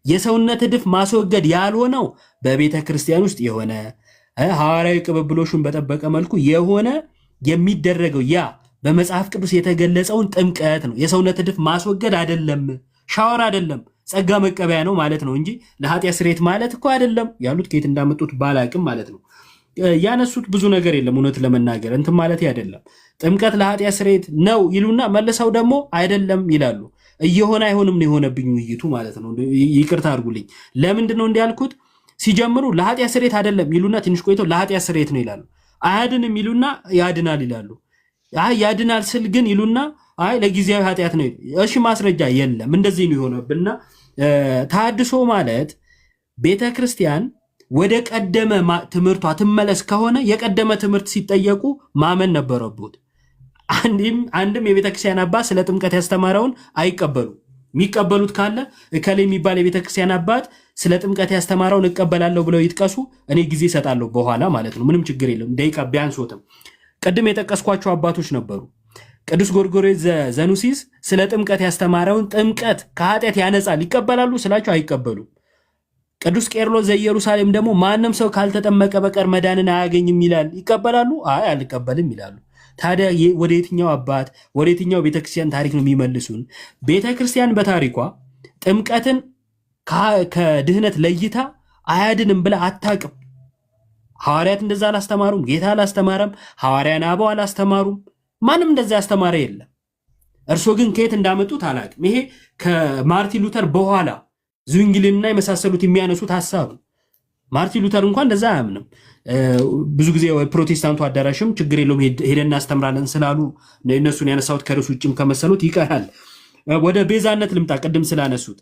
የሰውነት እድፍ ማስወገድ ያልሆነው በቤተ ክርስቲያን ውስጥ የሆነ ሐዋርያዊ ቅብብሎሹን በጠበቀ መልኩ የሆነ የሚደረገው ያ በመጽሐፍ ቅዱስ የተገለጸውን ጥምቀት ነው። የሰውነት እድፍ ማስወገድ አይደለም፣ ሻወር አይደለም፣ ጸጋ መቀበያ ነው ማለት ነው እንጂ ለኃጢአት ስርየት ማለት እኮ አይደለም ያሉት። ከየት እንዳመጡት ባላቅም ማለት ነው። ያነሱት ብዙ ነገር የለም እውነት ለመናገር እንትን ማለት አይደለም። ጥምቀት ለኃጢአት ስርየት ነው ይሉና መልሰው ደግሞ አይደለም ይላሉ። እየሆነ አይሆንም ነው የሆነብኝ ውይይቱ ማለት ነው። ይቅርታ አድርጉልኝ። ለምንድን ነው እንዲያልኩት? ሲጀምሩ ለኃጢአት ስርየት አይደለም ይሉና ትንሽ ቆይተው ለኃጢአት ስርየት ነው ይላሉ። አያድንም ይሉና ያድናል ይላሉ። አይ ያድናል ስል ግን ይሉና አይ ለጊዜያዊ ኃጢአት ነው። እሺ ማስረጃ የለም። እንደዚህ ነው የሆነብንና ተሐድሶ ማለት ቤተክርስቲያን ወደ ቀደመ ትምህርቷ ትመለስ ከሆነ የቀደመ ትምህርት ሲጠየቁ ማመን ነበረበት። አንድም የቤተክርስቲያን አባት ስለ ጥምቀት ያስተማረውን አይቀበሉ። የሚቀበሉት ካለ እከሌ የሚባል የቤተክርስቲያን አባት ስለ ጥምቀት ያስተማረውን እቀበላለሁ ብለው ይጥቀሱ። እኔ ጊዜ እሰጣለሁ በኋላ ማለት ነው። ምንም ችግር የለም። ደቂቃ ቢያንሶትም ቅድም የጠቀስኳቸው አባቶች ነበሩ። ቅዱስ ጎርጎርዮስ ዘኑሲስ ስለ ጥምቀት ያስተማረውን ጥምቀት ከኃጢአት ያነጻል ይቀበላሉ ስላቸው አይቀበሉም። ቅዱስ ቄርሎስ ዘኢየሩሳሌም ደግሞ ማንም ሰው ካልተጠመቀ በቀር መዳንን አያገኝም ይላል። ይቀበላሉ? አይ አልቀበልም ይላሉ። ታዲያ ወደ የትኛው አባት ወደ የትኛው ቤተክርስቲያን ታሪክ ነው የሚመልሱን? ቤተክርስቲያን በታሪኳ ጥምቀትን ከድህነት ለይታ አያድንም ብላ አታቅም። ሐዋርያት እንደዛ አላስተማሩም። ጌታ አላስተማረም። ሐዋርያን አበው አላስተማሩም። ማንም እንደዛ ያስተማረ የለም። እርሶ ግን ከየት እንዳመጡት አላቅም። ይሄ ከማርቲን ሉተር በኋላ ዝዊንግልና የመሳሰሉት የሚያነሱት ሐሳብ ነው። ማርቲን ሉተር እንኳን እንደዛ አያምንም። ብዙ ጊዜ ፕሮቴስታንቱ አዳራሽም ችግር የለውም ሄደን እናስተምራለን ስላሉ እነሱን ያነሳሁት ከርሱ ውጭም ከመሰሉት ይቀራል። ወደ ቤዛነት ልምጣ። ቅድም ስላነሱት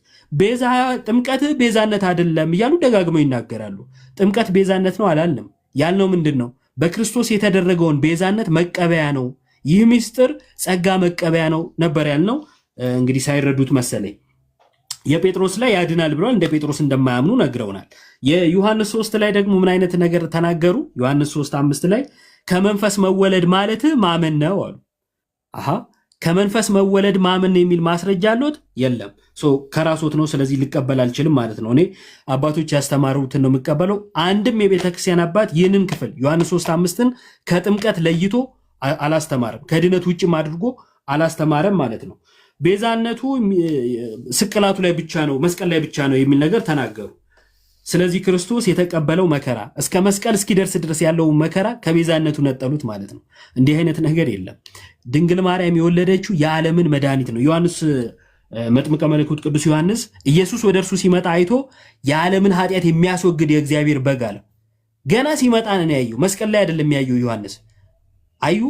ጥምቀት ቤዛነት አይደለም እያሉ ደጋግመው ይናገራሉ። ጥምቀት ቤዛነት ነው አላለም። ያልነው ምንድን ነው? በክርስቶስ የተደረገውን ቤዛነት መቀበያ ነው። ይህ ምስጢር ጸጋ መቀበያ ነው ነበር ያልነው። እንግዲህ ሳይረዱት መሰለኝ የጴጥሮስ ላይ ያድናል ብለዋል። እንደ ጴጥሮስ እንደማያምኑ ነግረውናል። የዮሐንስ 3 ላይ ደግሞ ምን አይነት ነገር ተናገሩ? ዮሐንስ 3:5 ላይ ከመንፈስ መወለድ ማለት ማመን ነው አሉ። ከመንፈስ መወለድ ማመን የሚል ማስረጃ አሉት? የለም። ከራሶት ነው። ስለዚህ ልቀበል አልችልም ማለት ነው። እኔ አባቶች ያስተማሩትን ነው የምቀበለው። አንድም የቤተክርስቲያን አባት ይህንን ክፍል ዮሐንስ 3:5ን ከጥምቀት ለይቶ አላስተማረም፣ ከድነት ውጭም አድርጎ አላስተማረም ማለት ነው። ቤዛነቱ ስቅላቱ ላይ ብቻ ነው፣ መስቀል ላይ ብቻ ነው የሚል ነገር ተናገሩ። ስለዚህ ክርስቶስ የተቀበለው መከራ እስከ መስቀል እስኪደርስ ድረስ ያለው መከራ ከቤዛነቱ ነጠሉት ማለት ነው። እንዲህ አይነት ነገር የለም። ድንግል ማርያም የወለደችው የዓለምን መድኃኒት ነው። ዮሐንስ መጥምቀ መለኮት ቅዱስ ዮሐንስ ኢየሱስ ወደ እርሱ ሲመጣ አይቶ የዓለምን ኃጢአት የሚያስወግድ የእግዚአብሔር በግ አለ። ገና ሲመጣ ነው ያየው፣ መስቀል ላይ አይደለም ያየው ዮሐንስ። አዩ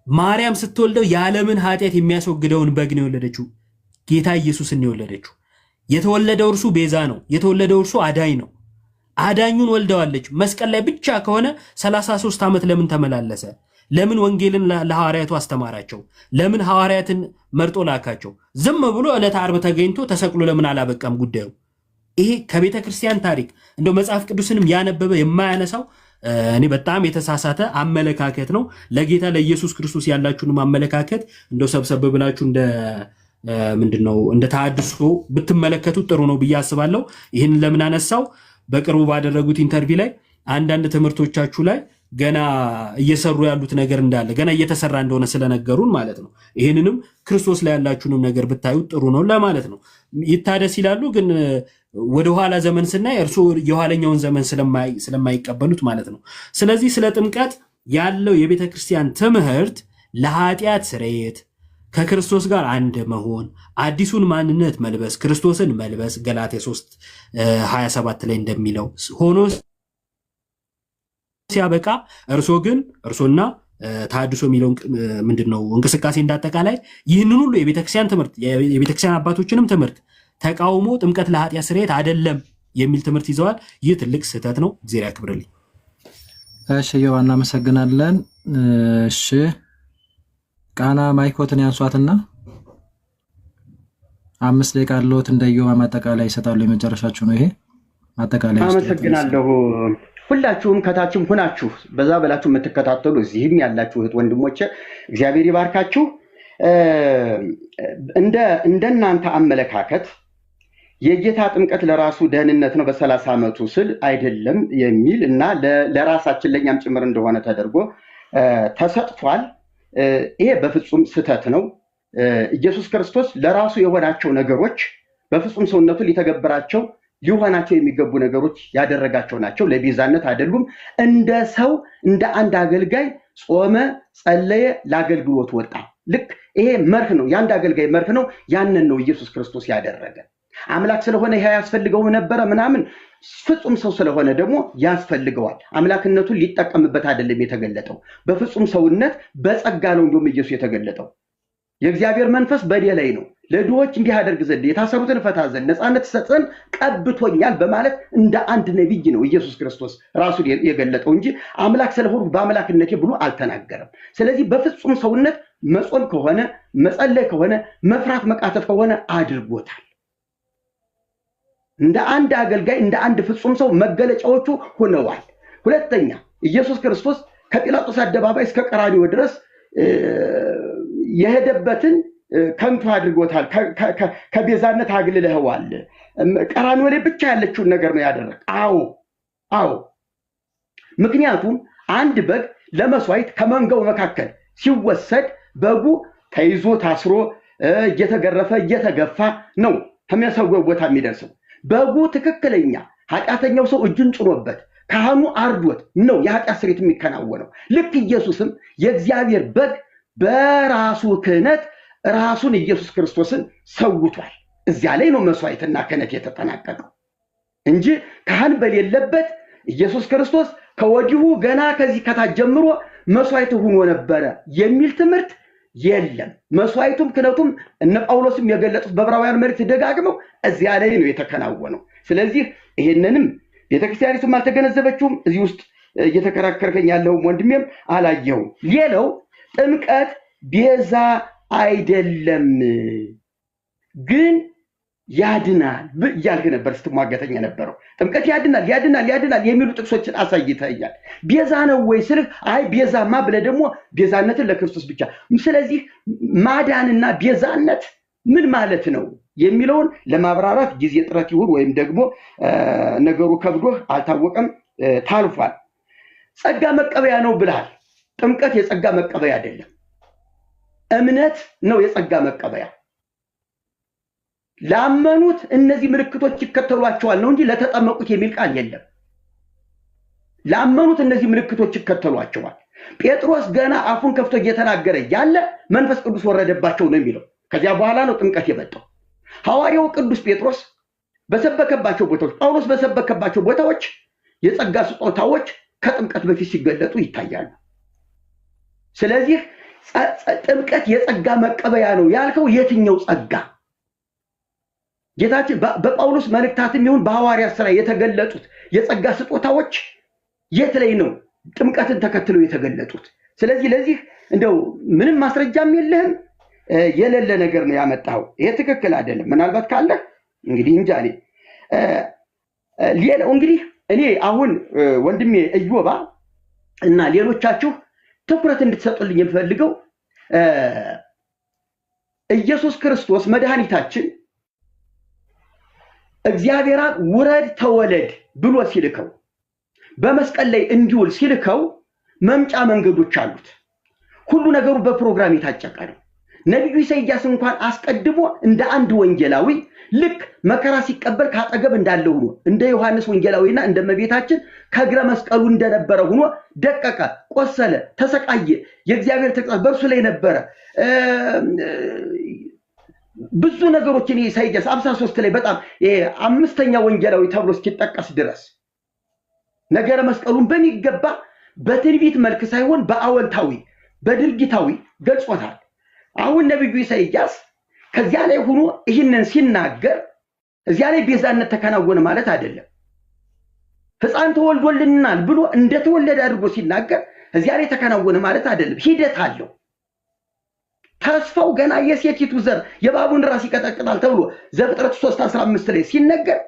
ማርያም ስትወልደው የዓለምን ኃጢአት የሚያስወግደውን በግ ነው የወለደችው። ጌታ ኢየሱስን ነው የወለደችው። የተወለደው እርሱ ቤዛ ነው። የተወለደው እርሱ አዳኝ ነው። አዳኙን ወልደዋለች። መስቀል ላይ ብቻ ከሆነ 33 ዓመት ለምን ተመላለሰ? ለምን ወንጌልን ለሐዋርያቱ አስተማራቸው? ለምን ሐዋርያትን መርጦ ላካቸው? ዝም ብሎ ዕለተ ዓርብ ተገኝቶ ተሰቅሎ ለምን አላበቃም ጉዳዩ? ይሄ ከቤተ ክርስቲያን ታሪክ እንደው መጽሐፍ ቅዱስንም ያነበበ የማያነሳው እኔ በጣም የተሳሳተ አመለካከት ነው። ለጌታ ለኢየሱስ ክርስቶስ ያላችሁንም አመለካከት እንደው ሰብሰብ ብላችሁ እንደ ተሐድሶ ብትመለከቱት ጥሩ ነው ብዬ አስባለሁ። ይህን ለምን አነሳው? በቅርቡ ባደረጉት ኢንተርቪው ላይ አንዳንድ ትምህርቶቻችሁ ላይ ገና እየሰሩ ያሉት ነገር እንዳለ ገና እየተሰራ እንደሆነ ስለነገሩን ማለት ነው። ይህንንም ክርስቶስ ላይ ያላችሁንም ነገር ብታዩት ጥሩ ነው ለማለት ነው። ይታደስ ይላሉ፣ ግን ወደ ኋላ ዘመን ስናይ እርሱ የኋለኛውን ዘመን ስለማይቀበሉት ማለት ነው። ስለዚህ ስለ ጥምቀት ያለው የቤተ ክርስቲያን ትምህርት ለኃጢአት ስርየት፣ ከክርስቶስ ጋር አንድ መሆን፣ አዲሱን ማንነት መልበስ፣ ክርስቶስን መልበስ ገላትያ 3:27 ላይ እንደሚለው ሆኖ ሲያበቃ እርሶና ተሐድሶ የሚለው ምንድነው እንቅስቃሴ እንዳጠቃላይ ይህንን ሁሉ የቤተክርስቲያን ትምህርት የቤተክርስቲያን አባቶችንም ትምህርት ተቃውሞ ጥምቀት ለኃጢአት ስርየት አይደለም የሚል ትምህርት ይዘዋል። ይህ ትልቅ ስህተት ነው። እግዚአብሔር ያክብርልኝ። እሺ ዮሐና እናመሰግናለን። እሺ ቃና ማይኮትን ያንሷትና 5 ደቂቃ አለዎት። እንደየው ማጠቃላይ ይሰጣሉ። የመጨረሻችሁ ነው ይሄ ማጠቃላይ። አመሰግናለሁ። ሁላችሁም ከታችም ሆናችሁ በዛ በላችሁ የምትከታተሉ እዚህም ያላችሁ እህት ወንድሞቼ እግዚአብሔር ይባርካችሁ። እንደናንተ አመለካከት የጌታ ጥምቀት ለራሱ ደህንነት ነው በ30 ዓመቱ ስል አይደለም የሚል እና ለራሳችን ለኛም ጭምር እንደሆነ ተደርጎ ተሰጥቷል። ይሄ በፍጹም ስህተት ነው። ኢየሱስ ክርስቶስ ለራሱ የሆናቸው ነገሮች በፍጹም ሰውነቱ ሊተገብራቸው ሊሆናቸው የሚገቡ ነገሮች ያደረጋቸው ናቸው። ለቤዛነት አይደሉም። እንደ ሰው እንደ አንድ አገልጋይ ጾመ፣ ጸለየ፣ ለአገልግሎት ወጣ። ልክ ይሄ መርህ ነው፣ የአንድ አገልጋይ መርህ ነው። ያንን ነው ኢየሱስ ክርስቶስ ያደረገ። አምላክ ስለሆነ ይሄ ያስፈልገው ነበረ ምናምን፣ ፍጹም ሰው ስለሆነ ደግሞ ያስፈልገዋል። አምላክነቱን ሊጠቀምበት አይደለም የተገለጠው፣ በፍጹም ሰውነት በጸጋ ነው እንዲሁም ኢየሱስ የተገለጠው። የእግዚአብሔር መንፈስ በእኔ ላይ ነው፣ ለድሆች እንዲህ አደርግ ዘንድ፣ የታሰሩትን ፈታ ዘንድ፣ ነፃነት ሰጥ ዘንድ ቀብቶኛል በማለት እንደ አንድ ነቢይ ነው ኢየሱስ ክርስቶስ ራሱን የገለጠው እንጂ አምላክ ስለሆኑ በአምላክነቴ ብሎ አልተናገረም። ስለዚህ በፍጹም ሰውነት መጾም ከሆነ መጸለይ ከሆነ መፍራት መቃተት ከሆነ አድርጎታል። እንደ አንድ አገልጋይ እንደ አንድ ፍጹም ሰው መገለጫዎቹ ሆነዋል። ሁለተኛ ኢየሱስ ክርስቶስ ከጲላጦስ አደባባይ እስከ ቀራንዮ ድረስ የሄደበትን ከንቱ አድርጎታል። ከቤዛነት አግልለኸዋል። ቀራንዮ ላይ ብቻ ያለችውን ነገር ነው ያደረገ። አዎ ምክንያቱም አንድ በግ ለመስዋዕት ከመንጋው መካከል ሲወሰድ በጉ ተይዞ ታስሮ እየተገረፈ እየተገፋ ነው ከሚያሰወው ቦታ የሚደርሰው። በጉ ትክክለኛ ኃጢአተኛው ሰው እጁን ጭኖበት ካህኑ አርዶት ነው የኃጢአት ስርየት የሚከናወነው። ልክ ኢየሱስም የእግዚአብሔር በግ በራሱ ክህነት ራሱን ኢየሱስ ክርስቶስን ሰውቷል። እዚያ ላይ ነው መስዋዕትና ክህነት የተጠናቀቀው እንጂ ካህን በሌለበት ኢየሱስ ክርስቶስ ከወዲሁ ገና ከዚህ ከታች ጀምሮ መስዋዕት ሆኖ ነበረ የሚል ትምህርት የለም። መስዋዕቱም ክህነቱም እነ ጳውሎስም የገለጹት በዕብራውያን መልእክት ደጋግመው እዚያ ላይ ነው የተከናወነው። ስለዚህ ይሄንንም ቤተክርስቲያኒቱም አልተገነዘበችውም። እዚህ ውስጥ እየተከራከርከኝ ያለው ወንድሜም አላየውም። ሌላው ጥምቀት ቤዛ አይደለም ግን ያድናል እያልክ ነበር ስትሟገተኝ የነበረው። ጥምቀት ያድናል የሚሉ ጥቅሶችን አሳይተኛል። ቤዛ ነው ወይ ስልህ አይ ቤዛማ ብለህ ደግሞ ቤዛነትን ለክርስቶስ ብቻ። ስለዚህ ማዳንና ቤዛነት ምን ማለት ነው የሚለውን ለማብራራት ጊዜ ጥረት ይሁን ወይም ደግሞ ነገሩ ከብዶህ አልታወቀም ታልፏል። ጸጋ መቀበያ ነው ብለሃል። ጥምቀት የጸጋ መቀበያ አይደለም፣ እምነት ነው የጸጋ መቀበያ። ላመኑት እነዚህ ምልክቶች ይከተሏቸዋል ነው እንጂ ለተጠመቁት የሚል ቃል የለም። ላመኑት እነዚህ ምልክቶች ይከተሏቸዋል። ጴጥሮስ ገና አፉን ከፍቶ እየተናገረ ያለ መንፈስ ቅዱስ ወረደባቸው ነው የሚለው። ከዚያ በኋላ ነው ጥምቀት የመጣው። ሐዋርያው ቅዱስ ጴጥሮስ በሰበከባቸው ቦታዎች፣ ጳውሎስ በሰበከባቸው ቦታዎች የጸጋ ስጦታዎች ከጥምቀት በፊት ሲገለጡ ይታያሉ። ስለዚህ ጥምቀት የጸጋ መቀበያ ነው ያልከው የትኛው ጸጋ? ጌታችን በጳውሎስ መልእክታትም ይሁን በሐዋርያት ሥራ የተገለጡት የጸጋ ስጦታዎች የት ላይ ነው ጥምቀትን ተከትለው የተገለጡት? ስለዚህ ለዚህ እንደው ምንም ማስረጃም የለህም፣ የሌለ ነገር ነው ያመጣው። ይሄ ትክክል አይደለም። ምናልባት ካለ እንግዲህ እንጃ። ሌላው እንግዲህ እኔ አሁን ወንድሜ እዮባ እና ሌሎቻችሁ ትኩረት እንድትሰጡልኝ የምፈልገው ኢየሱስ ክርስቶስ መድኃኒታችን እግዚአብሔር ውረድ ተወለድ ብሎ ሲልከው በመስቀል ላይ እንዲውል ሲልከው መምጫ መንገዶች አሉት። ሁሉ ነገሩ በፕሮግራም የታጨቀ ነው። ነቢዩ ኢሳይያስ እንኳን አስቀድሞ እንደ አንድ ወንጌላዊ ልክ መከራ ሲቀበል ካጠገብ እንዳለው ሆኖ እንደ ዮሐንስ ወንጌላዊና እንደ እመቤታችን ከእግረ መስቀሉ እንደነበረ ሆኖ ደቀቀ፣ ቆሰለ፣ ተሰቃየ። የእግዚአብሔር ተግሣጽ በእርሱ ላይ ነበረ። ብዙ ነገሮችን ኢሳይያስ 53 ላይ በጣም አምስተኛ ወንጌላዊ ተብሎ እስኪጠቀስ ድረስ ነገረ መስቀሉን በሚገባ በትንቢት መልክ ሳይሆን በአወንታዊ በድርጊታዊ ገልጾታል። አሁን ነብዩ ኢሳይያስ ከዚያ ላይ ሆኖ ይህንን ሲናገር እዚያ ላይ ቤዛነት ተከናወነ ማለት አይደለም። ሕፃን ተወልዶልናል ብሎ እንደተወለደ አድርጎ ሲናገር እዚያ ላይ ተከናወነ ማለት አይደለም። ሂደት አለው። ተስፋው ገና የሴቲቱ ዘር የእባቡን ራስ ይቀጠቅጣል ተብሎ ዘፍጥረት 3:15 ላይ ሲነገር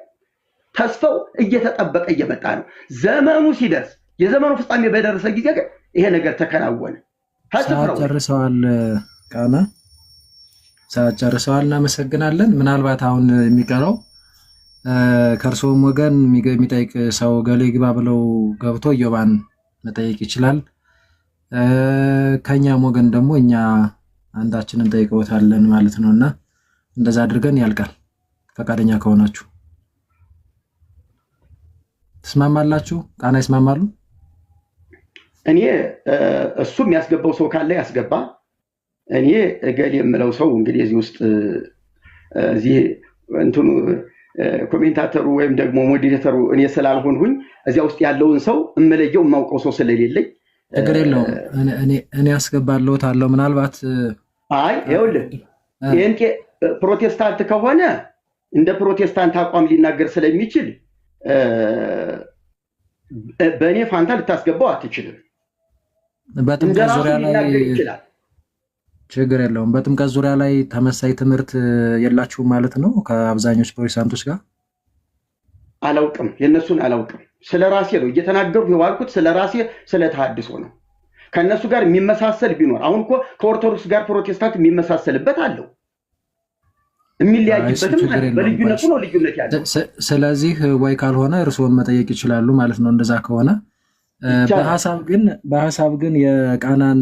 ተስፋው እየተጠበቀ እየመጣ ነው። ዘመኑ ሲደርስ የዘመኑ ፍጻሜ በደረሰ ጊዜ ግን ይሄ ነገር ተከናወነ። ጨርሰዋል። ቃና ጨርሰዋል። እናመሰግናለን። ምናልባት አሁን የሚቀረው ከእርሶም ወገን የሚጠይቅ ሰው ገሌ ግባ ብለው ገብቶ ኢዮባን መጠየቅ ይችላል። ከኛም ወገን ደግሞ እኛ አንዳችንን ጠይቀውታለን ማለት ነውና እንደዛ አድርገን ያልቃል። ፈቃደኛ ከሆናችሁ ትስማማላችሁ? ቃና ይስማማሉ? እኔ እሱ የሚያስገባው ሰው ካለ ያስገባ። እኔ እገሌ የምለው ሰው እንግዲህ እዚህ ውስጥ እዚህ እንትኑ ኮሜንታተሩ ወይም ደግሞ ሞዴሬተሩ እኔ ስላልሆንሁኝ እዚያ ውስጥ ያለውን ሰው እመለየው የማውቀው ሰው ስለሌለኝ ችግር የለውም። እኔ ያስገባለሁት አለው። ምናልባት አይ ይኸውልህ ጴንጤ ፕሮቴስታንት ከሆነ እንደ ፕሮቴስታንት አቋም ሊናገር ስለሚችል በእኔ ፋንታ ልታስገባው አትችልም። በጥምቀት ዙሪያ ላይ ችግር የለውም። በጥምቀት ዙሪያ ላይ ተመሳይ ትምህርት የላችሁም ማለት ነው ከአብዛኞቹ ፕሮቴስታንቶች ጋር? አላውቅም፣ የእነሱን አላውቅም። ስለ ራሴ ነው እየተናገርኩ የዋልኩት፣ ስለ ራሴ ስለ ተሐድሶ ነው። ከእነሱ ጋር የሚመሳሰል ቢኖር አሁን እኮ ከኦርቶዶክስ ጋር ፕሮቴስታንት የሚመሳሰልበት አለው፣ የሚለያይበትም በልዩነቱ ነው ልዩነት ያለው። ስለዚህ ወይ ካልሆነ እርስዎን መጠየቅ ይችላሉ ማለት ነው። እንደዛ ከሆነ በሀሳብ ግን የቃናን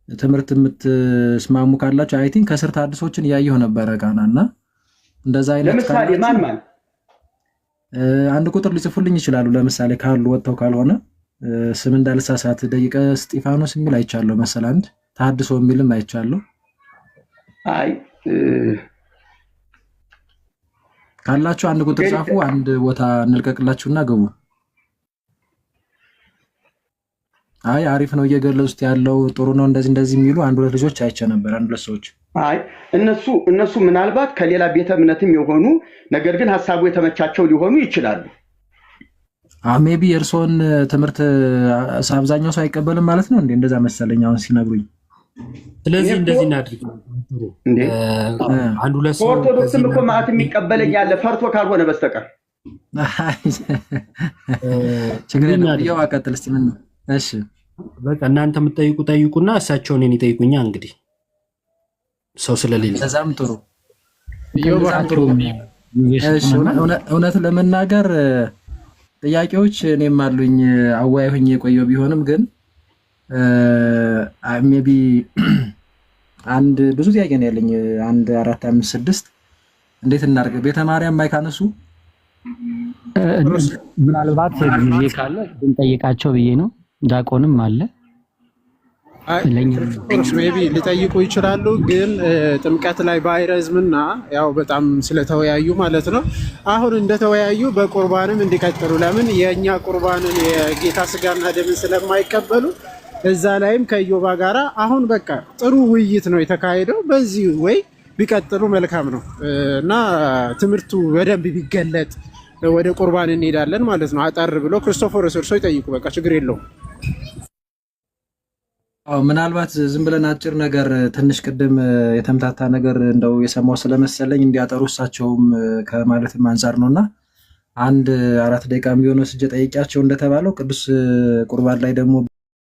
ትምህርት የምትስማሙ ካላችሁ አይ ቲንክ ከስር ተሐድሶችን እያየሁ ነበረ ቃና እና እንደዛ አይነት ለምሳሌ ማን አንድ ቁጥር ሊጽፉልኝ ይችላሉ። ለምሳሌ ካሉ ወጥተው ካልሆነ ስም እንዳልሳሳት ደቂቀ እስጢፋኖስ የሚል አይቻለሁ መሰል፣ አንድ ተሐድሶ የሚልም አይቻለሁ። አይ ካላችሁ አንድ ቁጥር ጻፉ፣ አንድ ቦታ እንልቀቅላችሁና ግቡ። አይ አሪፍ ነው እየገለጹት ያለው ጥሩ ነው እንደዚህ የሚሉ አንድ ሁለት ልጆች አይቼ ነበር፣ አንድ ሁለት ሰዎች። አይ እነሱ ምናልባት ከሌላ ቤተ እምነትም የሆኑ ነገር ግን ሀሳቡ የተመቻቸው ሊሆኑ ይችላሉ። ሜቢ የእርስዎን ትምህርት አብዛኛው ሰው አይቀበልም ማለት ነው እንዴ? እንደዛ መሰለኝ አሁን ሲነግሩኝ። ስለዚህ እንደዚህ እናድርግ። አንድ ሁለት ሰው ኦርቶዶክስም እኮ ማለት የሚቀበለኝ ያለ ፈርቶ ካልሆነ በስተቀር ችግር የለም። ይኸው አቀጥል እስቲ ምን ነው? እሺ በቃ እናንተ የምትጠይቁ ጠይቁና እሳቸው እኔን ይጠይቁኛ። እንግዲህ ሰው ስለሌለ ከዛም ጥሩ። እውነት ለመናገር ጥያቄዎች እኔም አሉኝ አዋይ ሆኜ የቆየው ቢሆንም ግን ሜቢ አንድ ብዙ ጥያቄ ነው ያለኝ። 1 4 5 6 እንዴት እናድርግ? ቤተ ማርያም ማይካነሱ ምናልባት ጊዜ ካለ ብንጠይቃቸው ብዬ ነው። ዲያቆንም አለ ሜቢ ሊጠይቁ ይችላሉ። ግን ጥምቀት ላይ ባይረዝምና ያው በጣም ስለተወያዩ ማለት ነው። አሁን እንደተወያዩ በቁርባንም እንዲቀጥሉ ለምን የእኛ ቁርባንን የጌታ ስጋና ደምን ስለማይቀበሉ እዛ ላይም ከኢዮባ ጋራ አሁን በቃ ጥሩ ውይይት ነው የተካሄደው። በዚህ ወይ ቢቀጥሉ መልካም ነው እና ትምህርቱ በደንብ ቢገለጥ ወደ ቁርባን እንሄዳለን ማለት ነው። አጠር ብሎ ክርስቶፎሮስ እርሶ ይጠይቁ፣ በቃ ችግር የለውም። ምናልባት ዝም ብለን አጭር ነገር ትንሽ ቅድም የተምታታ ነገር እንደው የሰማው ስለመሰለኝ እንዲያጠሩ እሳቸውም ከማለትም አንጻር ነውና 1 4 ደቂቃ የሚሆነው ስጀ ጠይቂያቸው እንደተባለው ቅዱስ ቁርባን ላይ ደግሞ